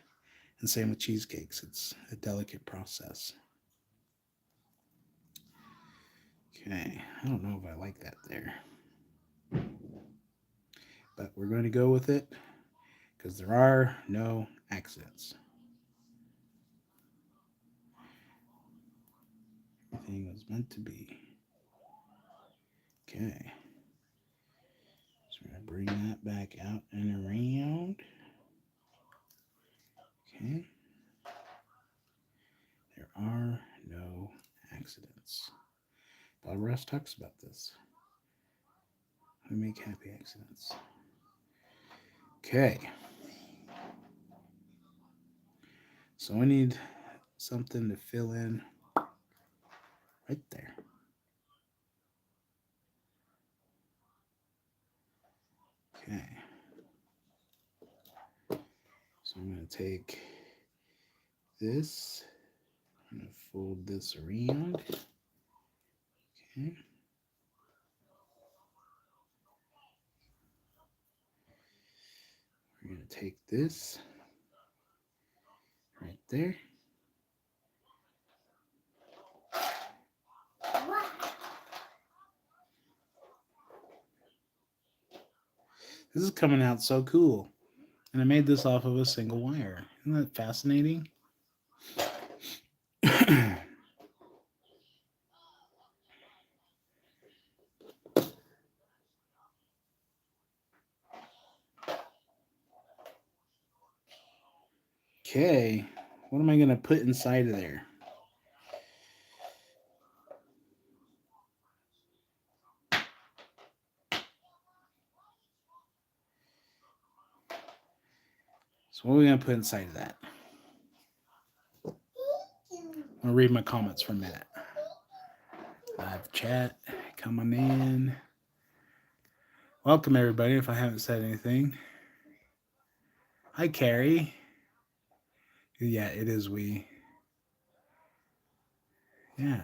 and same with cheesecakes. It's a delicate process. Okay, I don't know if I like that there. but we're going to go with it because there are no accidents. Everything was meant to be. Okay. So we're going to bring that back out and around. Okay. There are no accidents. Bob Ross talks about this. We make happy accidents. Okay. So we need something to fill in right there. Okay. So I'm going to take this. I'm going to fold this around. Okay. We're going to take this right there. This is coming out so cool. And I made this off of a single wire. Isn't that fascinating? Okay, what am I going to put inside of there? So what are we going to put inside of that? I'll read my comments for a minute. Live chat coming in. Welcome everybody if I haven't said anything. Hi Carrie. Yeah, it is we. Yeah.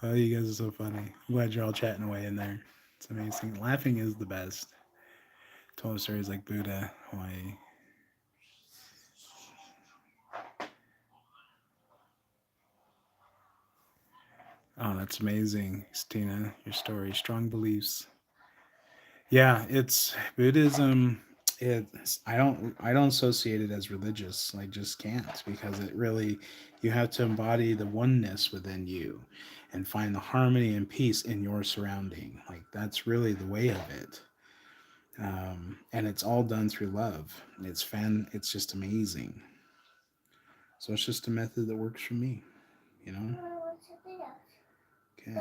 Oh, you guys are so funny. I'm glad you're all chatting away in there. It's amazing. Laughing is the best. Told stories like Buddah, Hawaii. Oh, that's amazing, Stina. Your story, strong beliefs. Yeah, it's Buddhism. I don't associate it as religious. I just can't because it really you have to embody the oneness within you and find the harmony and peace in your surrounding. Like that's really the way of it. And it's all done through love. It's just amazing. So it's just a method that works for me, you know. Okay.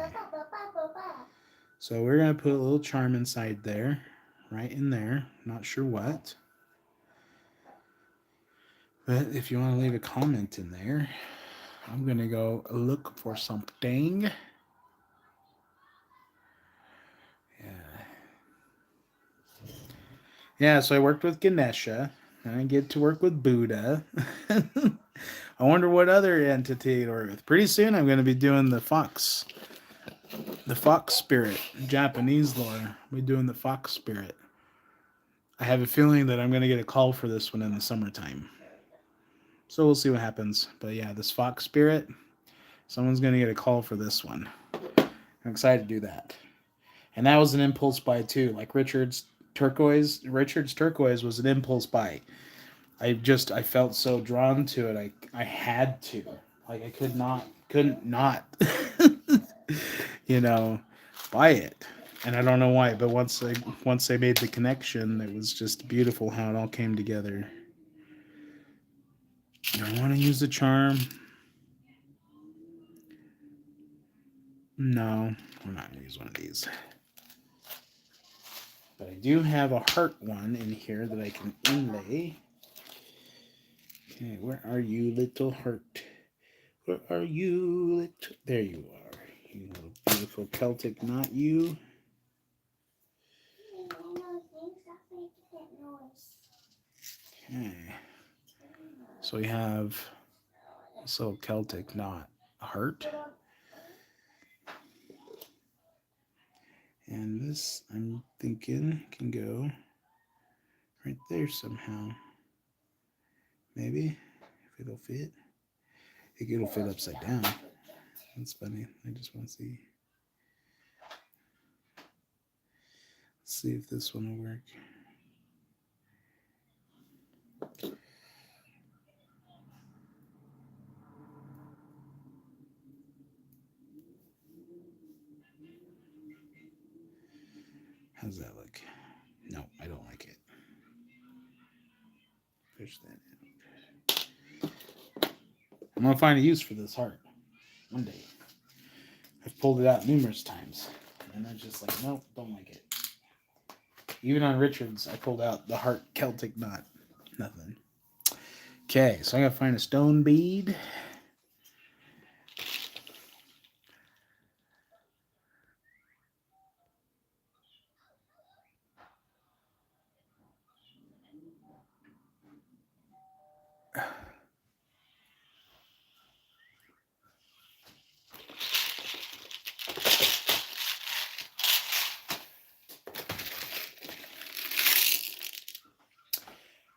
So we're gonna put a little charm inside there, right in there. Not sure what. But if you want to leave a comment in there, I'm going to go look for something. Yeah. Yeah, so I worked with Ganesha. And I get to work with Buddah. I wonder what other entity to work with. Pretty soon I'm going to be doing the fox. The fox spirit. Japanese lore. We're doing the fox spirit. I have a feeling that I'm going to get a call for this one in the summertime. So we'll see what happens. But yeah, this fox spirit, someone's going to get a call for this one. I'm excited to do that. And that was an impulse buy too. Like Richard's turquoise was an impulse buy. I felt so drawn to it. I had to. Like I couldn't not you know, buy it. And I don't know why, but once they made the connection, it was just beautiful how it all came together. Do I want to use the charm? No, I'm not going to use one of these. But I do have a heart one in here that I can inlay. Okay, where are you, little heart? Where are you, little... There you are. You little beautiful Celtic knot, you. Okay. So we have this little Celtic knot heart. And this, I'm thinking, can go right there somehow. Maybe, if it'll fit. It'll fit upside down. That's funny. I just want to see. Let's see if this one will work. How's that look? No, I don't like it. Push that out. I'm gonna find a use for this heart one day. I've pulled it out numerous times, and I'm just like, nope, don't like it. Even on Richards, I pulled out the heart Celtic knot. Nothing. Okay, so I gotta find a stone bead.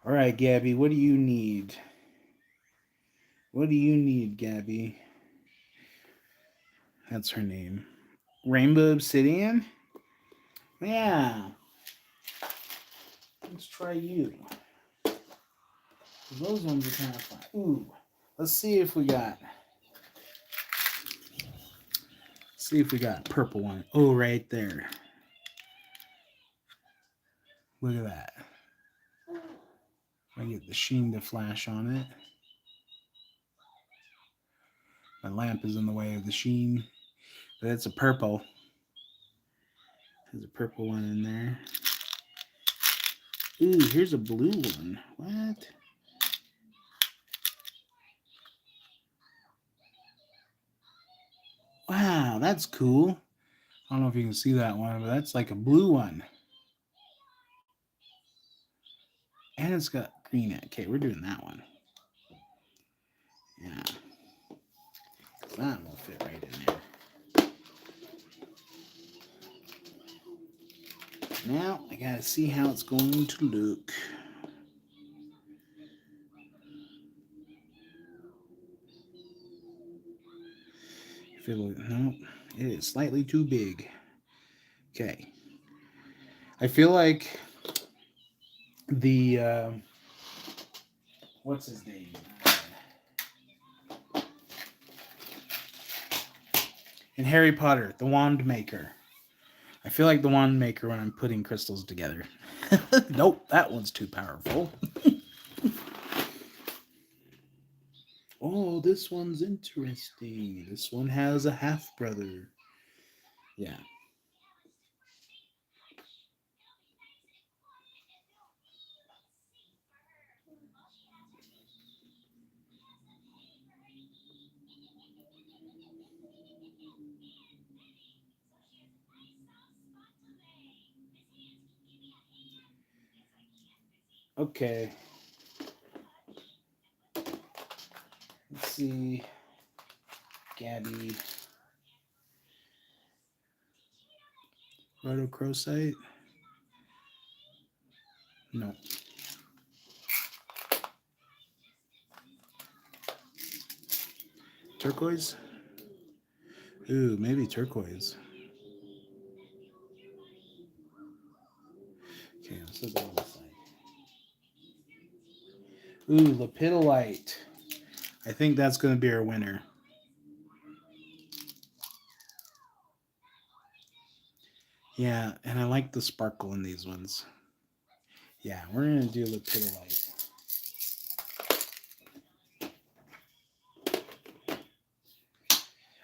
All right, Gabby, what do you need? What do you need, Gabby? That's her name. Rainbow Obsidian? Yeah. Let's try you. Those ones are kind of fun. Ooh. Let's see if we got. See if we got purple one. Oh, right there. Look at that. I get the sheen to flash on it. My lamp is in the way of the sheen. But it's a purple. There's a purple one in there. Ooh, here's a blue one. What? Wow, that's cool. I don't know if you can see that one, but that's like a blue one. And it's got green in it. Okay, we're doing that one. Yeah. That will fit right in there. Now, I gotta see how it's going to look. If it'll, no, it is slightly too big. Okay. I feel like the, what's his name? In Harry Potter, the wand maker. I feel like the wand maker when I'm putting crystals together. Nope, that one's too powerful. Oh, this one's interesting. This one has a half brother. Yeah. Okay. Let's see. Gabby. Rhodochrosite? No. Turquoise? Ooh, maybe turquoise. Okay, let's look on this side. Ooh, lepidolite. I think that's going to be our winner. Yeah, and I like the sparkle in these ones. Yeah, we're going to do lepidolite.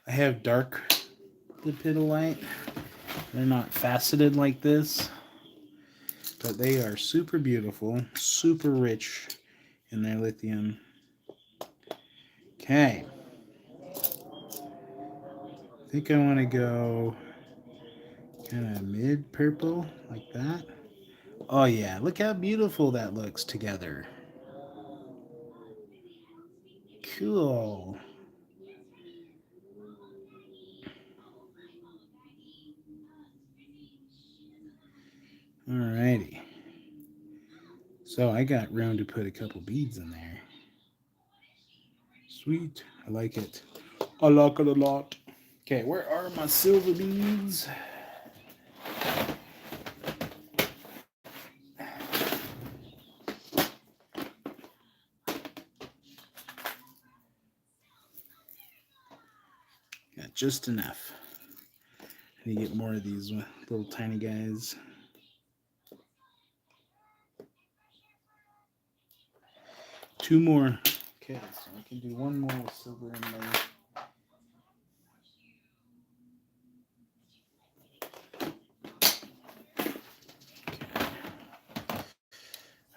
I have dark lepidolite. They're not faceted like this, but they are super beautiful, super rich in their lithium. Okay. I think I want to go kind of mid purple like that. Oh yeah, look how beautiful that looks together. Cool. Alrighty. So I got room to put a couple beads in there. Sweet. I like it. I like it a lot. Okay, where are my silver beads? Got just enough. I need to get more of these little tiny guys. Two more. Okay, so I can do one more with silver in there.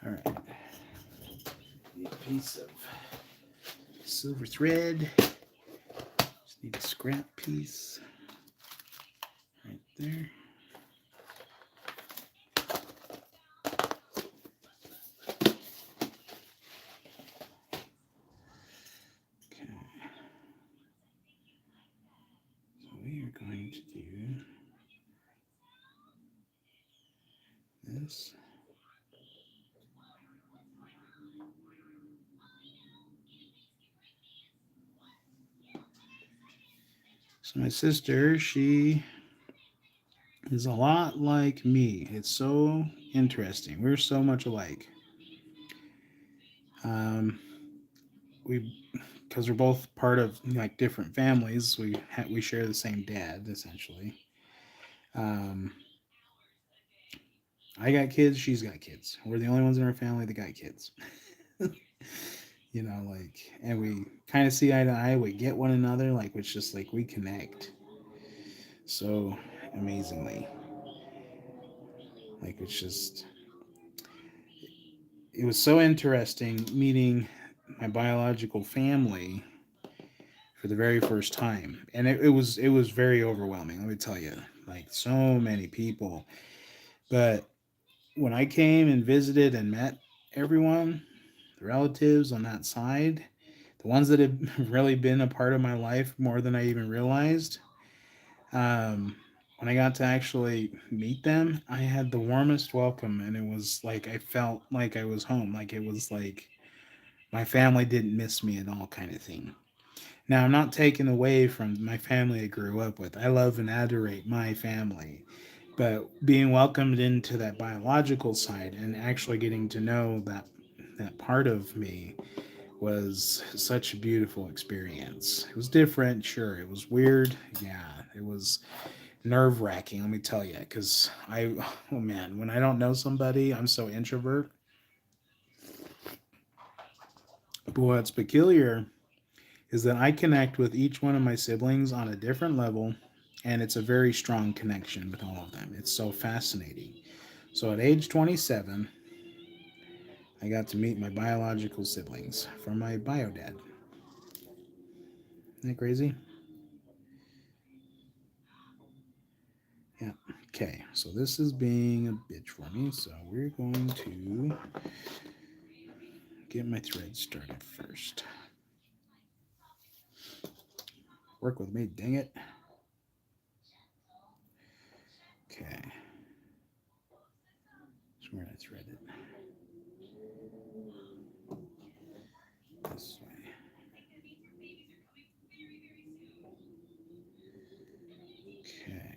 All right. Need a piece of silver thread. Just need a scrap piece right there. Okay. So we are going to do this. So my sister, she is a lot like me. It's so interesting. We're so much alike. We, because we're both part of like different families, we share the same dad essentially. Um, I got kids, she's got kids. We're the only ones in our family that got kids. You know, like, and we kind of see eye to eye. We get one another, like, it's just like we connect so amazingly. Like, it's just, it was so interesting meeting my biological family for the very first time, and it was very overwhelming. Let me tell you, like, so many people. But when I came and visited and met everyone, the relatives on that side, the ones that had really been a part of my life more than I even realized, when I got to actually meet them, I had the warmest welcome, and it was like I felt like I was home. Like it was like my family didn't miss me at all, kind of thing. Now, I'm not taking away from my family I grew up with. I love and adorate my family. But being welcomed into that biological side and actually getting to know that part of me was such a beautiful experience. It was different, sure. It was weird. Yeah, it was nerve wracking, let me tell you. Because oh man, when I don't know somebody, I'm so introvert. But what's peculiar is that I connect with each one of my siblings on a different level, and it's a very strong connection with all of them. It's so fascinating. So at age 27, I got to meet my biological siblings from my bio dad. Isn't that crazy? Yeah. Okay, so this is being a bitch for me, so we're going to get my thread started first. Work with me, dang it. Okay. So where did I thread it? This way. Okay.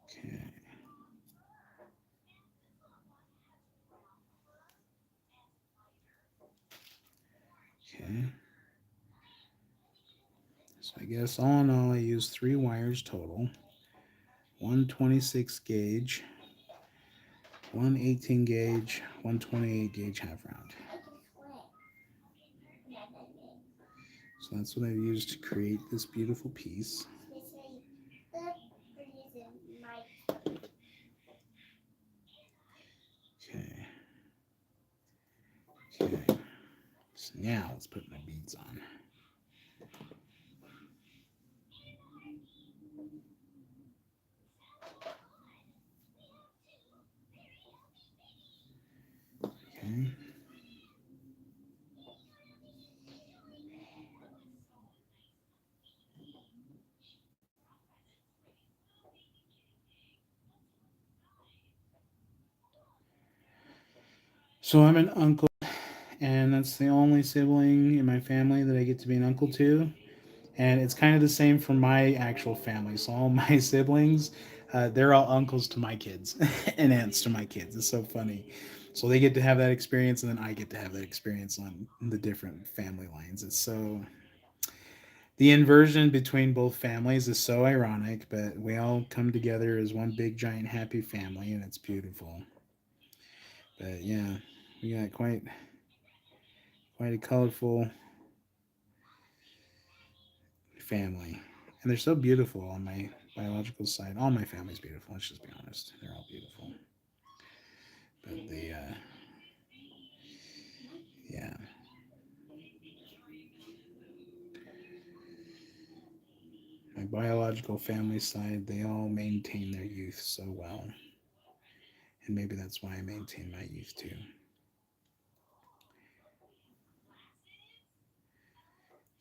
Okay. Okay. So I guess all in all, I used 3 wires total. One 26 gauge, one 18 gauge, one 28 gauge half round. So that's what I used to create this beautiful piece. Okay. Okay. So now let's put my beads on. Okay. So I'm an uncle, and that's the only sibling in my family that I get to be an uncle to. And it's kind of the same for my actual family. So all my siblings, they're all uncles to my kids and aunts to my kids. It's so funny. So they get to have that experience, and then I get to have that experience on the different family lines. It's so the inversion between both families is so ironic, but we all come together as one big giant happy family, and it's beautiful. But yeah, we got quite a colorful family. And they're so beautiful on my biological side. All my family's beautiful, let's just be honest. They're all beautiful. But yeah, my biological family side, they all maintain their youth so well. And maybe that's why I maintain my youth too.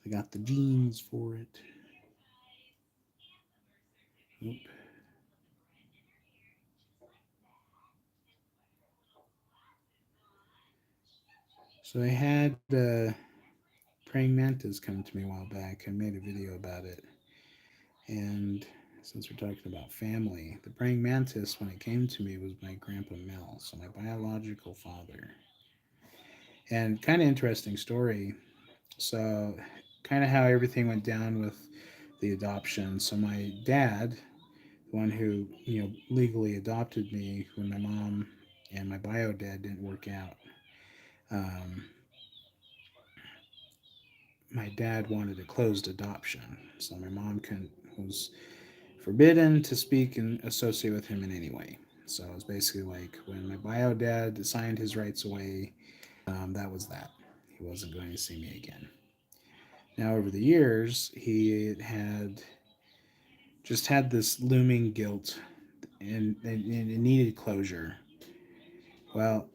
I got the genes for it. Oop. So I had praying mantis come to me a while back. I made a video about it. And since we're talking about family, the praying mantis, when it came to me, was my grandpa Mel, so my biological father. And kind of interesting story. So, kind of how everything went down with the adoption. So, my dad, the one who legally adopted me when my mom and my bio dad didn't work out, um, my dad wanted a closed adoption. So my mom couldn't was forbidden to speak and associate with him in any way. So it was basically like when my bio dad signed his rights away, that was that. He wasn't going to see me again. Now, over the years, he had just had this looming guilt and it needed closure. Well,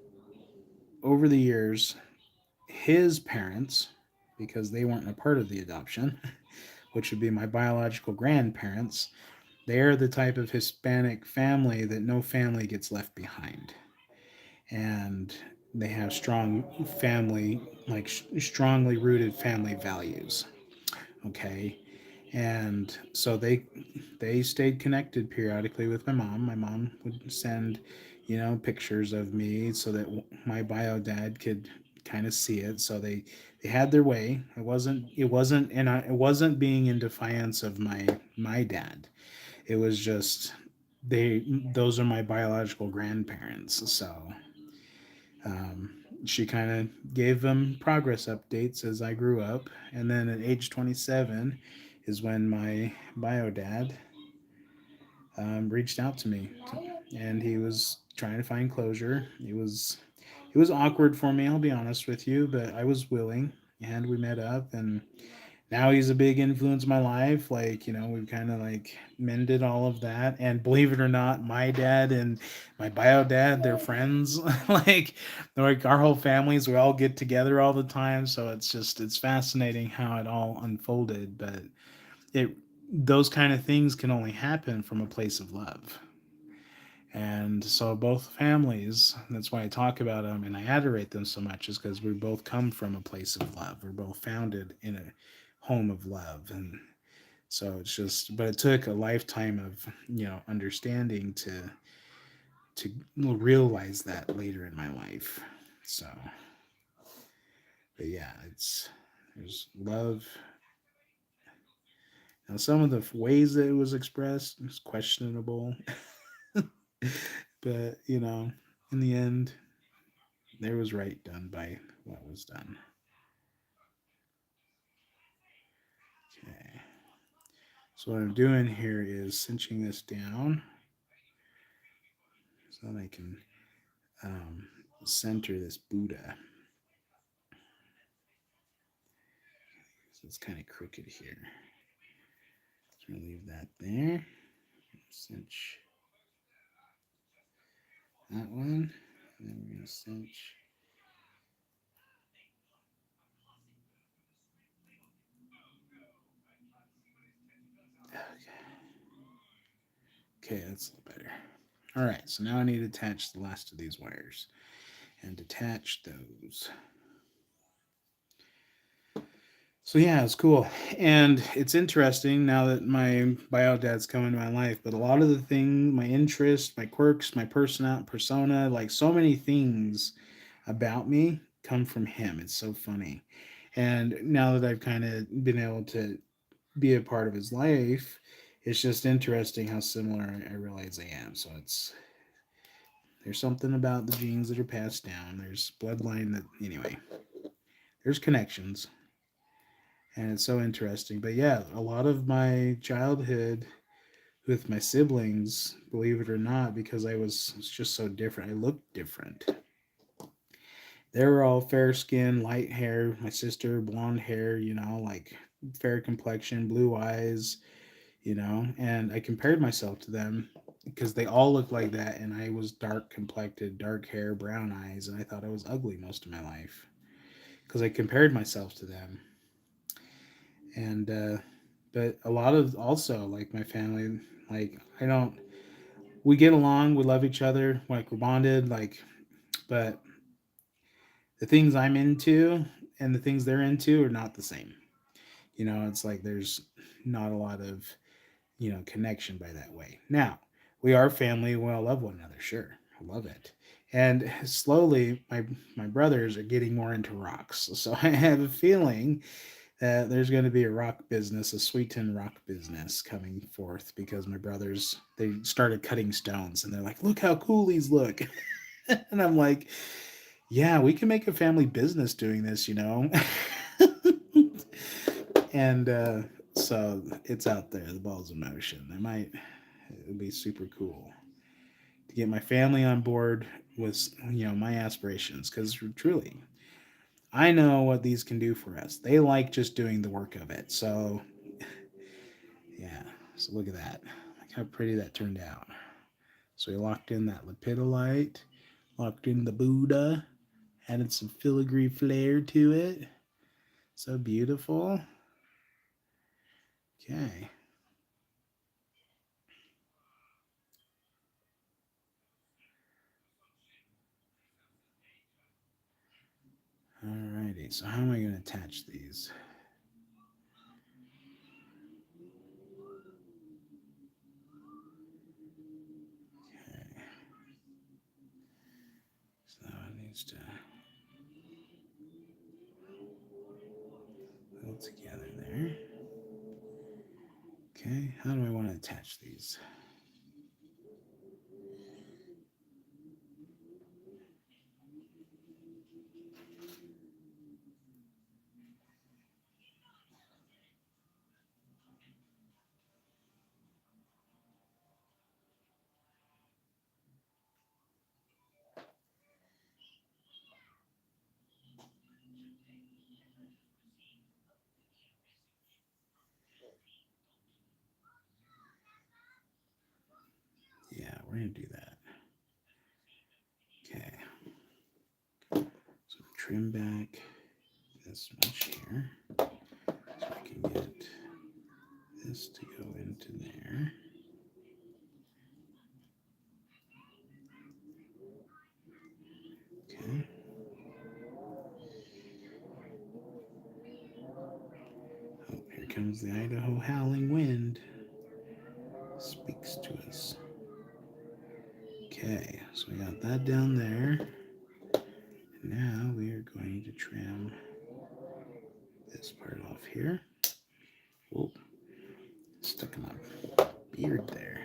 over the years, his parents, because they weren't a part of the adoption, which would be my biological grandparents, they're the type of Hispanic family that no family gets left behind. And they have strong family, like strongly rooted family values. Okay. And so they stayed connected periodically with my mom. My mom would send, pictures of me so that my bio dad could kind of see it. So they had their way. It wasn't being in defiance of my dad. It was just they those are my biological grandparents. So um, she kind of gave them progress updates as I grew up. And then at age 27 is when my bio dad reached out to me, and he was trying to find closure. It was awkward for me, I'll be honest with you, but I was willing, and we met up, and now he's a big influence in my life. Like, we've kind of like mended all of that. And believe it or not, my dad and my bio dad, they're friends. like our whole families, we all get together all the time. So it's fascinating how it all unfolded. But it, those kind of things can only happen from a place of love. And so both families, that's why I talk about them and I adorate them so much, is because we both come from a place of love. We're both founded in a home of love. And so it's just, but it took a lifetime of, understanding to realize that later in my life. So, but yeah, there's love. Now, some of the ways that it was expressed is questionable, but, in the end, there was right done by what was done. Okay. So what I'm doing here is cinching this down so that I can um, center this Buddha. So it's kind of crooked here. So I'm gonna leave that there. Cinch that one. And then we're gonna cinch. Okay. Okay, that's a little better. All right, so now I need to attach the last of these wires. and detach those. So yeah, it's cool. And it's interesting now that my bio dad's come into my life, but a lot of the things, my interests, my quirks, my persona, like so many things about me come from him. It's so funny. And now that I've kind of been able to be a part of his life, it's just interesting how similar I realize I am. So it's there's something about the genes that are passed down. There's bloodline that anyway. There's connections, and it's so interesting. But yeah, a lot of my childhood with my siblings, believe it or not, because I was just so different. I looked different. They were all fair skin, light hair. My sister, blonde hair, like fair complexion, blue eyes, and I compared myself to them because they all looked like that, and I was dark complected, dark hair, brown eyes, and I thought I was ugly most of my life because I compared myself to them. And but a lot of also like my family, like I don't, we get along, we love each other, like we're bonded, like, but the things I'm into and the things they're into are not the same. It's like there's not a lot of connection by that way. Now, we are family. We all love one another. Sure, I love it. And slowly, my brothers are getting more into rocks. So I have a feeling that there's going to be a rock business, a sweetened rock business coming forth because my brothers they started cutting stones and they're like, look how cool these look. And I'm like, yeah, we can make a family business doing this. And so it's out there. The ball's in motion. It would be super cool to get my family on board with my aspirations because truly I know what these can do for us. They like just doing the work of it. So yeah, so look at that. Look how pretty that turned out. So we locked in that lepidolite, locked in the Buddah, added some filigree flair to it. So beautiful. Okay. Alrighty, so how am I going to attach these? Okay, so it needs to go together there. Okay, how do I want to attach these? Yeah, we're going to do that. Okay, so trim back this much here so I can get this to go into there. Okay. Oh, here comes the Idaho howling wind. Speaks to us. Okay, so we got that down there. And now we are going to trim this part off here. Oh, stuck in my beard there.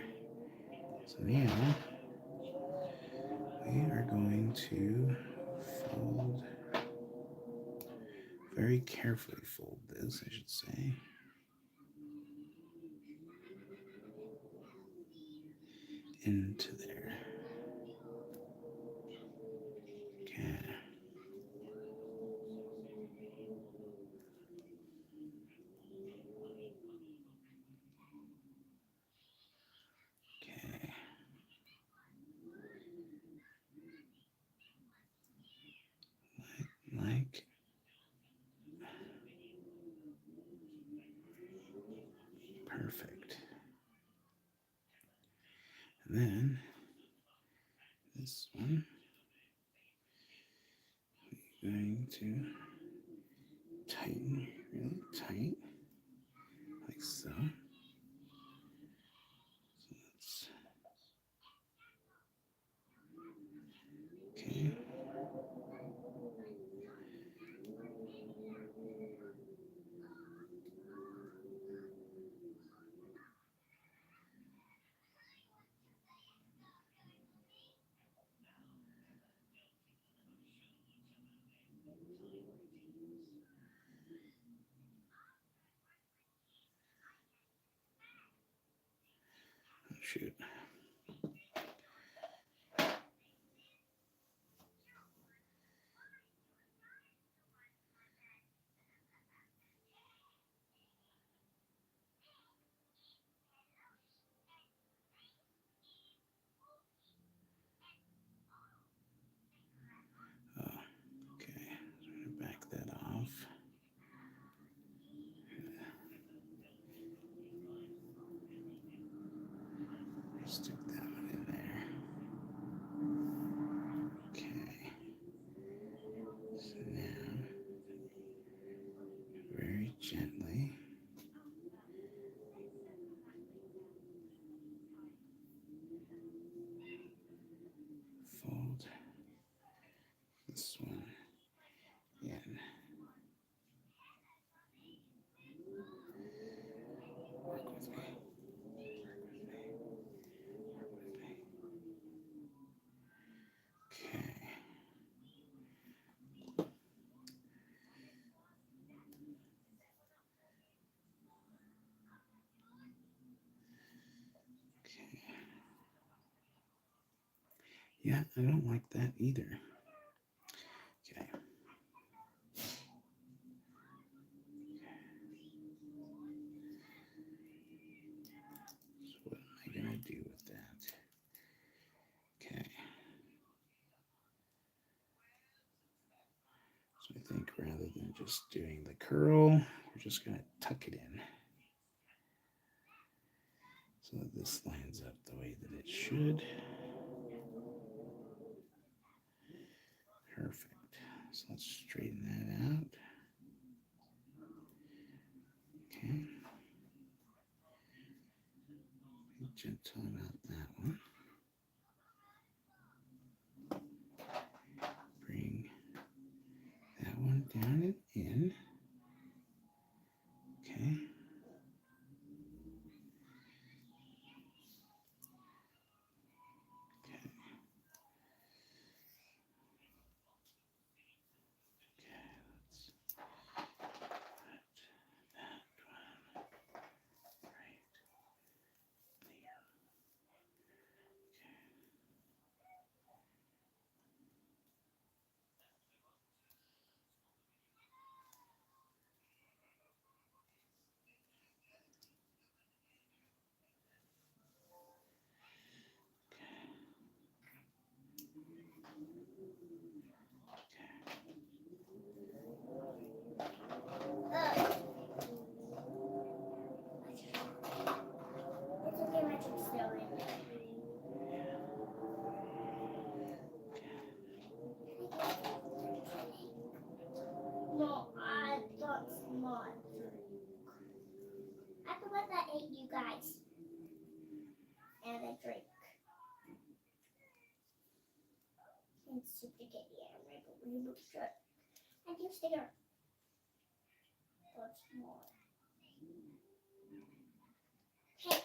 So now we are going to fold, very carefully fold this, I should say. Into there. Okay. Okay. Like perfect. And then this one. going to tighten really tight, like so. Okay. Oh, shoot. Oh, okay. So I'm gonna back that off. Stick that one in there. Okay. So now, very gently, fold this one in. Work with me. Okay. Okay. Yeah, I don't like that either. Okay. So what am I gonna do with that? Okay. So I think rather than just doing the curl, we're just gonna tuck it in so that this lines up the way that it should. Perfect. So let's straighten that out. Okay. Be gentle about that one. Bring that one down and in. Okay. Okay. Okay. Let's put that one right there. It's okay, Richard's still in. No, I thought smart. I thought that ate you guys. And a drink. And soup to get the animal. We look good. And you sticker. Thought smart. Hey.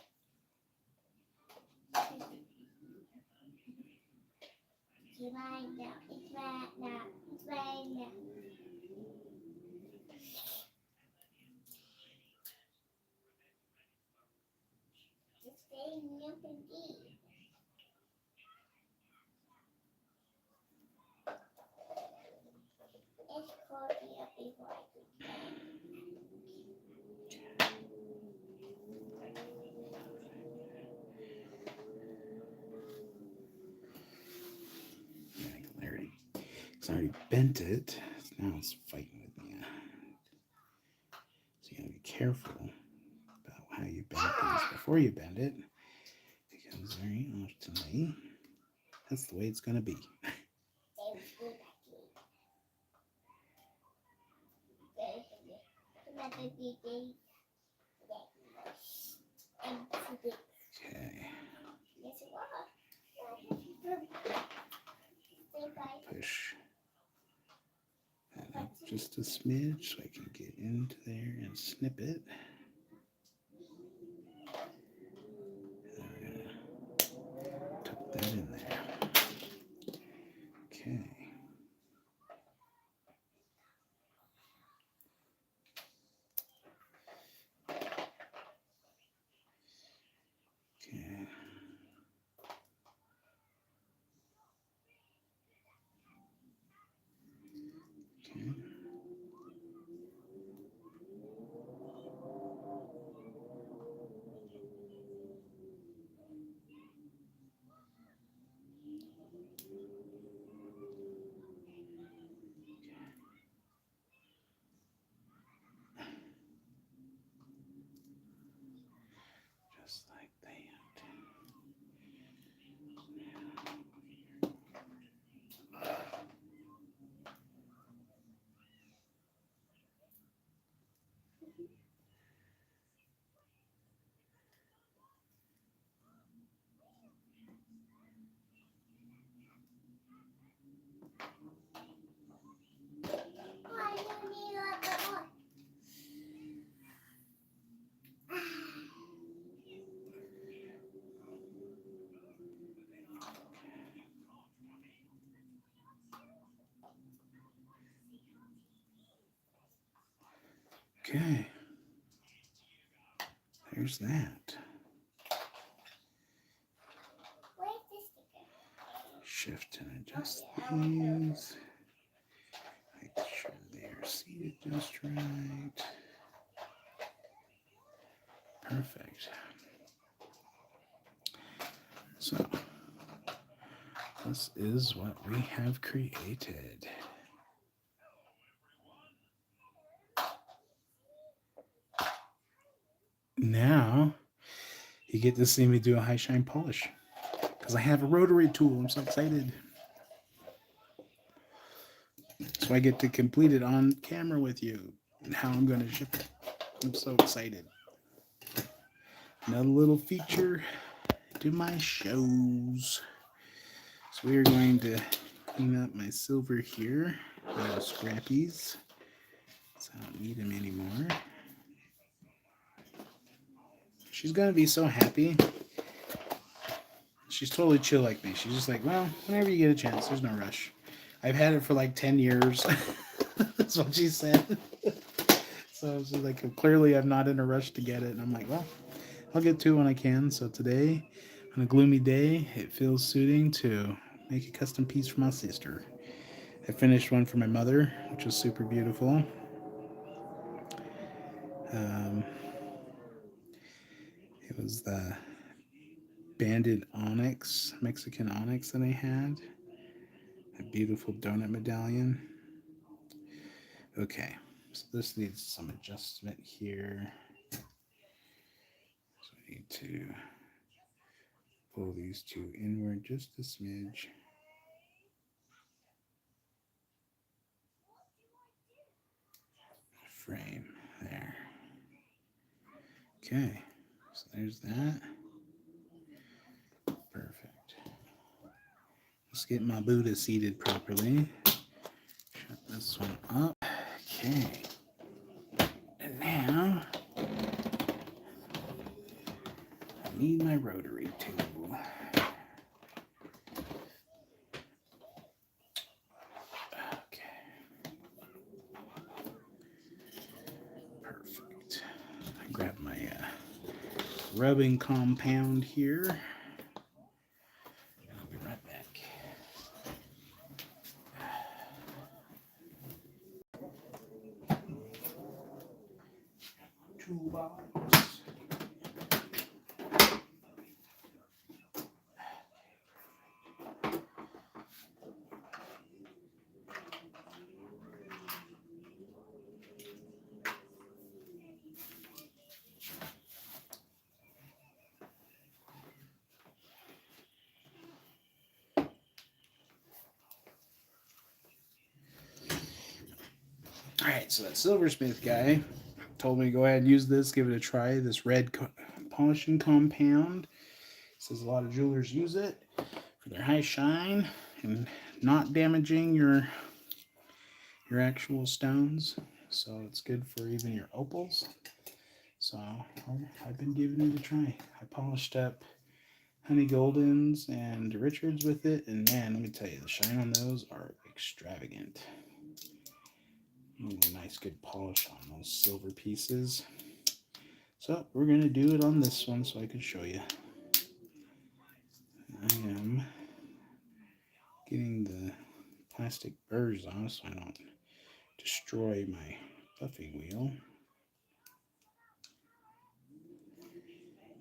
It's mine now. It's mine now. It's mine now. It's staying milk and tea. It's called me up before I could play. It's already bent it. Now it's fighting with me. So you gotta be careful about how you bend things before you bend it. Because very often that's the way it's gonna be. They was good at me. Push that up just a smidge so I can get into there and snip it. Tuck that in there. Okay. Okay. Okay. Just like that. Okay. There's that. Shift and adjust these. Make sure they are seated just right. Perfect. So, this is what we have created. Now, you get to see me do a high shine polish because I have a rotary tool. I'm so excited. So I get to complete it on camera with you and how I'm going to ship it. I'm so excited. Another little feature to my shows. So we are going to clean up my silver here. Scrappies. So I don't need them anymore. She's going to be so happy. She's totally chill like me. She's just like, well, whenever you get a chance, there's no rush. I've had it for like 10 years. That's what she said. So she's like, clearly I'm not in a rush to get it. And I'm like, well, I'll get to it when I can. So today, on a gloomy day, it feels suiting to make a custom piece for my sister. I finished one for my mother, which was super beautiful. It was the banded onyx, Mexican onyx that I had. A beautiful donut medallion. Okay, so this needs some adjustment here. So I need to pull these two inward just a smidge. Frame there. Okay, so there's that. Perfect. Let's get my Buddah seated properly. Shut this one up. Okay. And now I need my rotary tool. Okay. Perfect. I grab my rubbing compound here. I'll be right back. Toolbox. All right, so that silversmith guy told me to go ahead and use this, give it a try. This red polishing compound. Says a lot of jewelers use it for their high shine and not damaging your actual stones. So it's good for even your opals. So I've been giving it a try. I polished up Honey Goldens and Richards with it, and man, let me tell you, the shine on those are extravagant. Nice good polish on those silver pieces. So we're gonna do it on this one so I can show you. I am getting the plastic burrs on so I don't destroy my buffing wheel,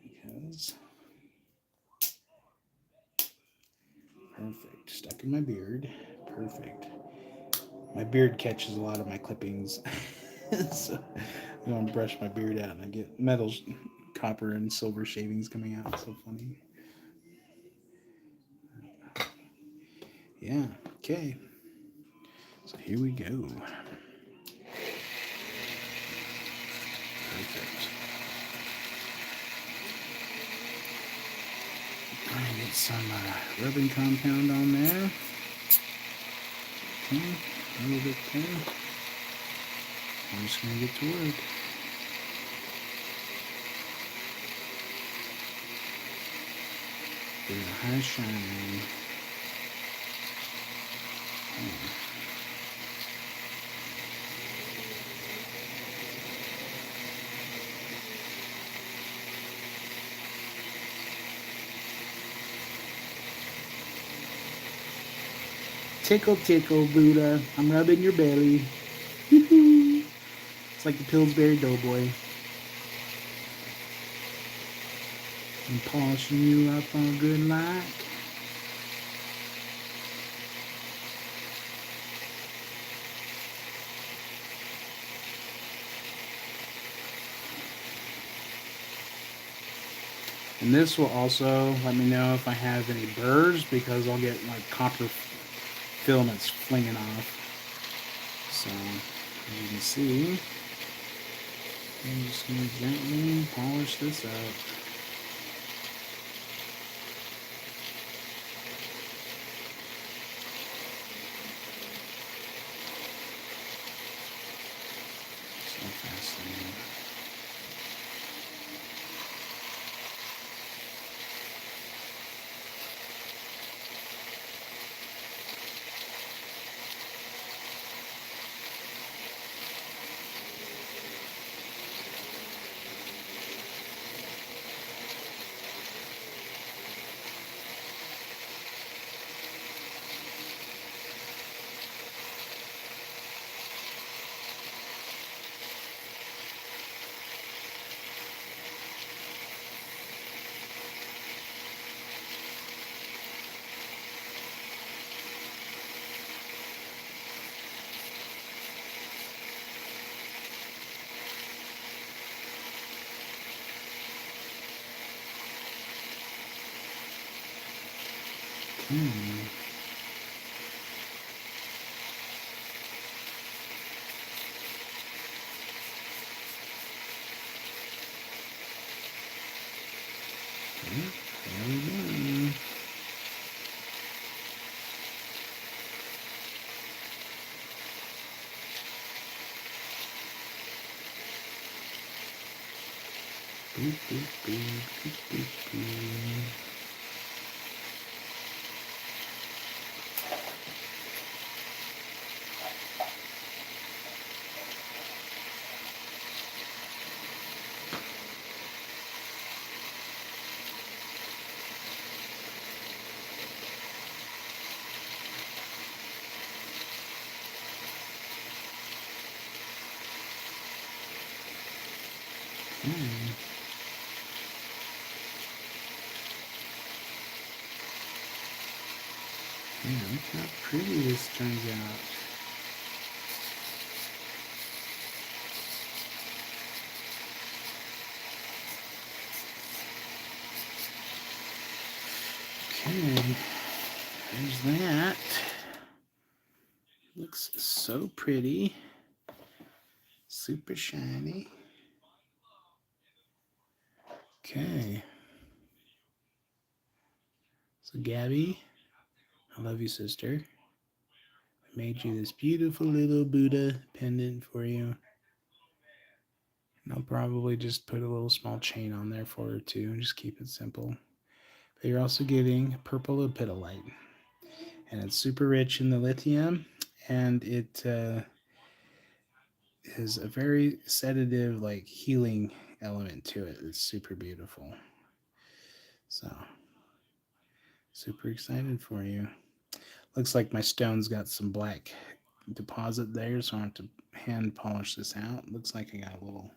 because perfect, stuck in my beard. Perfect. My beard catches a lot of my clippings. So I'm gonna brush my beard out and I get metal, copper and silver shavings coming out. It's so funny. Yeah, okay, so here we go. Perfect. I get some rubbing compound on there. Okay, a little bit there. I'm just gonna get to work. Give it a high shine. Tickle, tickle, Buddah. I'm rubbing your belly. It's like the Pillsbury Doughboy. I'm polishing you up on good like. And this will also let me know if I have any burrs, because I'll get like copper filaments flinging off. So as you can see, I'm just going to gently polish this up. So fascinating. There we go. Boop, boop, boop, boop, boop, boop. Yeah, look how pretty this turns out. Okay, there's that. Looks so pretty. Super shiny. Okay. So, Gabby, I love you, sister. I made you this beautiful little Buddha pendant for you. And I'll probably just put a little small chain on there for her too, and just keep it simple. But you're also getting purple lepidolite, and it's super rich in the lithium, and it is a very sedative, like healing element to it. It's super beautiful. So super excited for you. Looks like my stone's got some black deposit there, so I have to hand polish this out. Looks like I got a little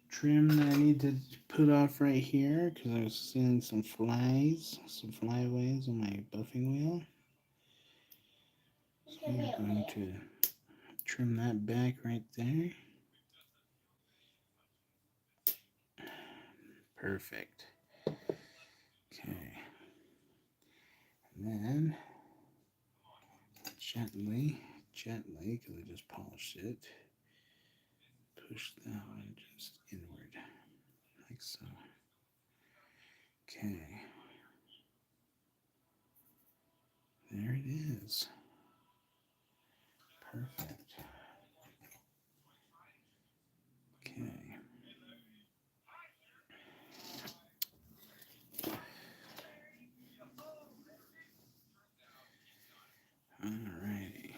trim that I need to put off right here because I was seeing some flies, some flyaways on my buffing wheel. So I'm going to trim that back right there. Perfect. Okay. And then gently, because I just polished it, push that one just inward, like so. Okay. There it is. Perfect. Okay. Alrighty.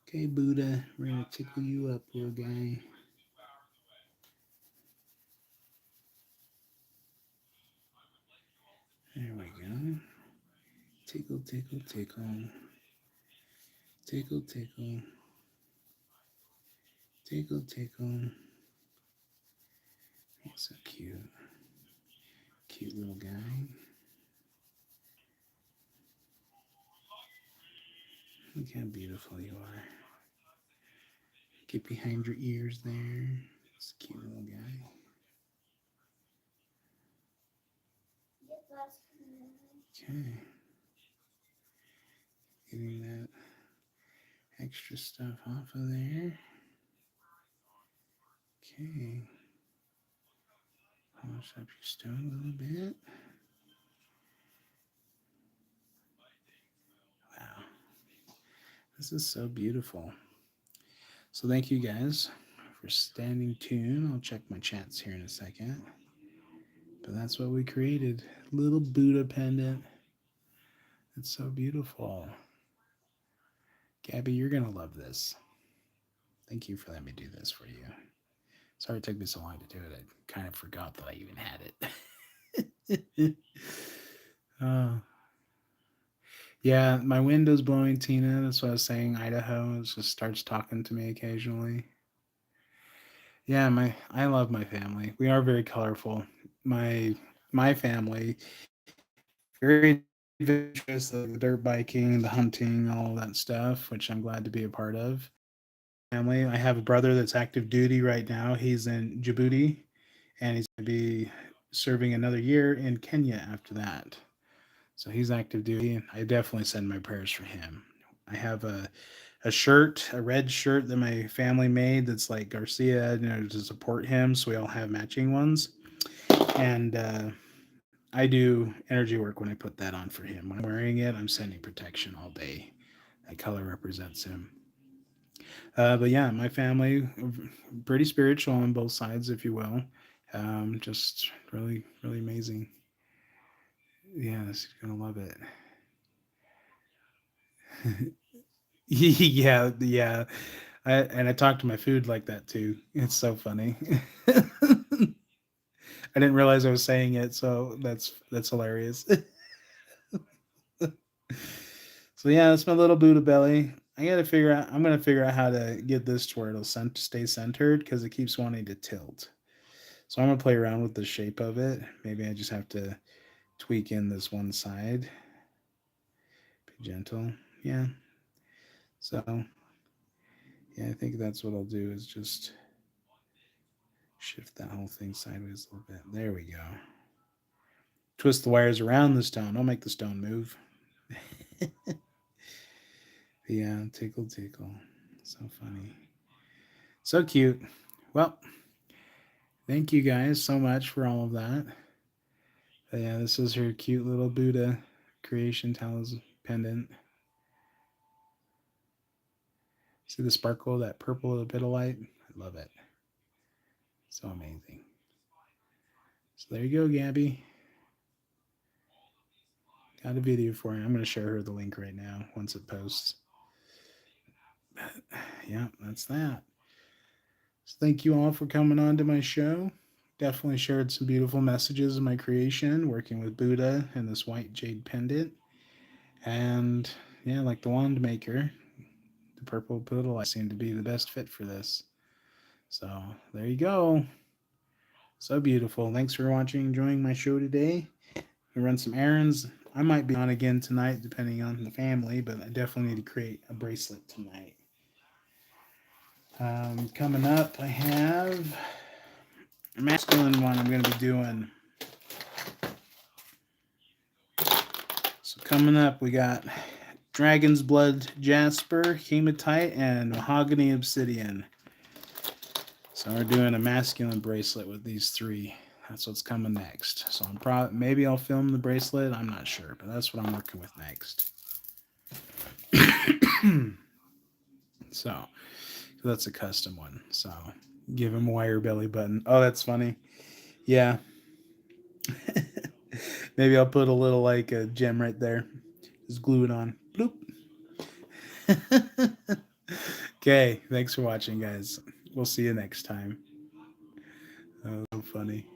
Okay, Buddah, we're gonna tickle you up, little guy. There we go. Tickle, tickle, tickle. Tickle, tickle. Tickle, tickle. He's so cute. Cute little guy. Look how beautiful you are. Get behind your ears there. It's a cute little guy. Okay. Getting that extra stuff off of there. Okay. Polish up your stone a little bit. Wow. This is so beautiful. So thank you guys for standing tuned. I'll check my chats here in a second. But that's what we created. Little Buddha pendant. It's so beautiful. Gabby, you're going to love this. Thank you for letting me do this for you. Sorry it took me so long to do it. I kind of forgot that I even had it. Oh. Yeah, my window's blowing, Tina. That's what I was saying. Idaho just starts talking to me occasionally. Yeah, I love my family. We are very colorful. My my family very adventurous, like the dirt biking, the hunting, all that stuff, which I'm glad to be a part of. Family. I have a brother that's active duty right now. He's in Djibouti, and he's going to be serving another year in Kenya after that. So he's active duty, and I definitely send my prayers for him. I have a shirt, a red shirt that my family made that's like Garcia, to support him. So we all have matching ones. And I do energy work when I put that on for him. When I'm wearing it, I'm sending protection all day. That color represents him. But yeah, my family, pretty spiritual on both sides, if you will. Just really, really amazing. Yes, you're gonna love it. Yeah, yeah. And I talk to my food like that too. It's so funny. I didn't realize I was saying it, so that's hilarious. So yeah, that's my little Buddha belly. I gotta figure out. I'm gonna figure out how to get this to where it'll stay centered because it keeps wanting to tilt. So I'm gonna play around with the shape of it. Maybe I just have to tweak in this one side. Be gentle. Yeah. So yeah, I think that's what I'll do is just shift that whole thing sideways a little bit. There we go. Twist the wires around the stone. Don't make the stone move. Yeah, tickle, tickle. So funny. So cute. Well, Thank you guys so much for all of that. But yeah, this is her cute little Buddha creation talisman pendant. See the sparkle, that purple bit of light? I love it. So amazing. So there you go, Gabby. Got a video for you. I'm going to share her the link right now once it posts. Yeah, that's that. So thank you all for coming on to my show. Definitely shared some beautiful messages of my creation, working with Buddha and this white jade pendant. And yeah, like the wand maker, the purple poodle I seem to be the best fit for this. So there you go. So beautiful. Thanks for watching, enjoying my show today. I run some errands. I might be on again tonight, depending on the family, but I definitely need to create a bracelet tonight. Coming up, I have a masculine one I'm going to be doing. So coming up, we got Dragon's Blood Jasper, Hematite, and Mahogany Obsidian. So we're doing a masculine bracelet with these three. That's what's coming next. So maybe I'll film the bracelet. I'm not sure, but that's what I'm working with next. So that's a custom one. So give him a wire belly button. Oh, that's funny. Yeah. Maybe I'll put a little like a gem right there. Just glue it on. Bloop. Okay. Thanks for watching, guys. We'll see you next time. Oh, so funny.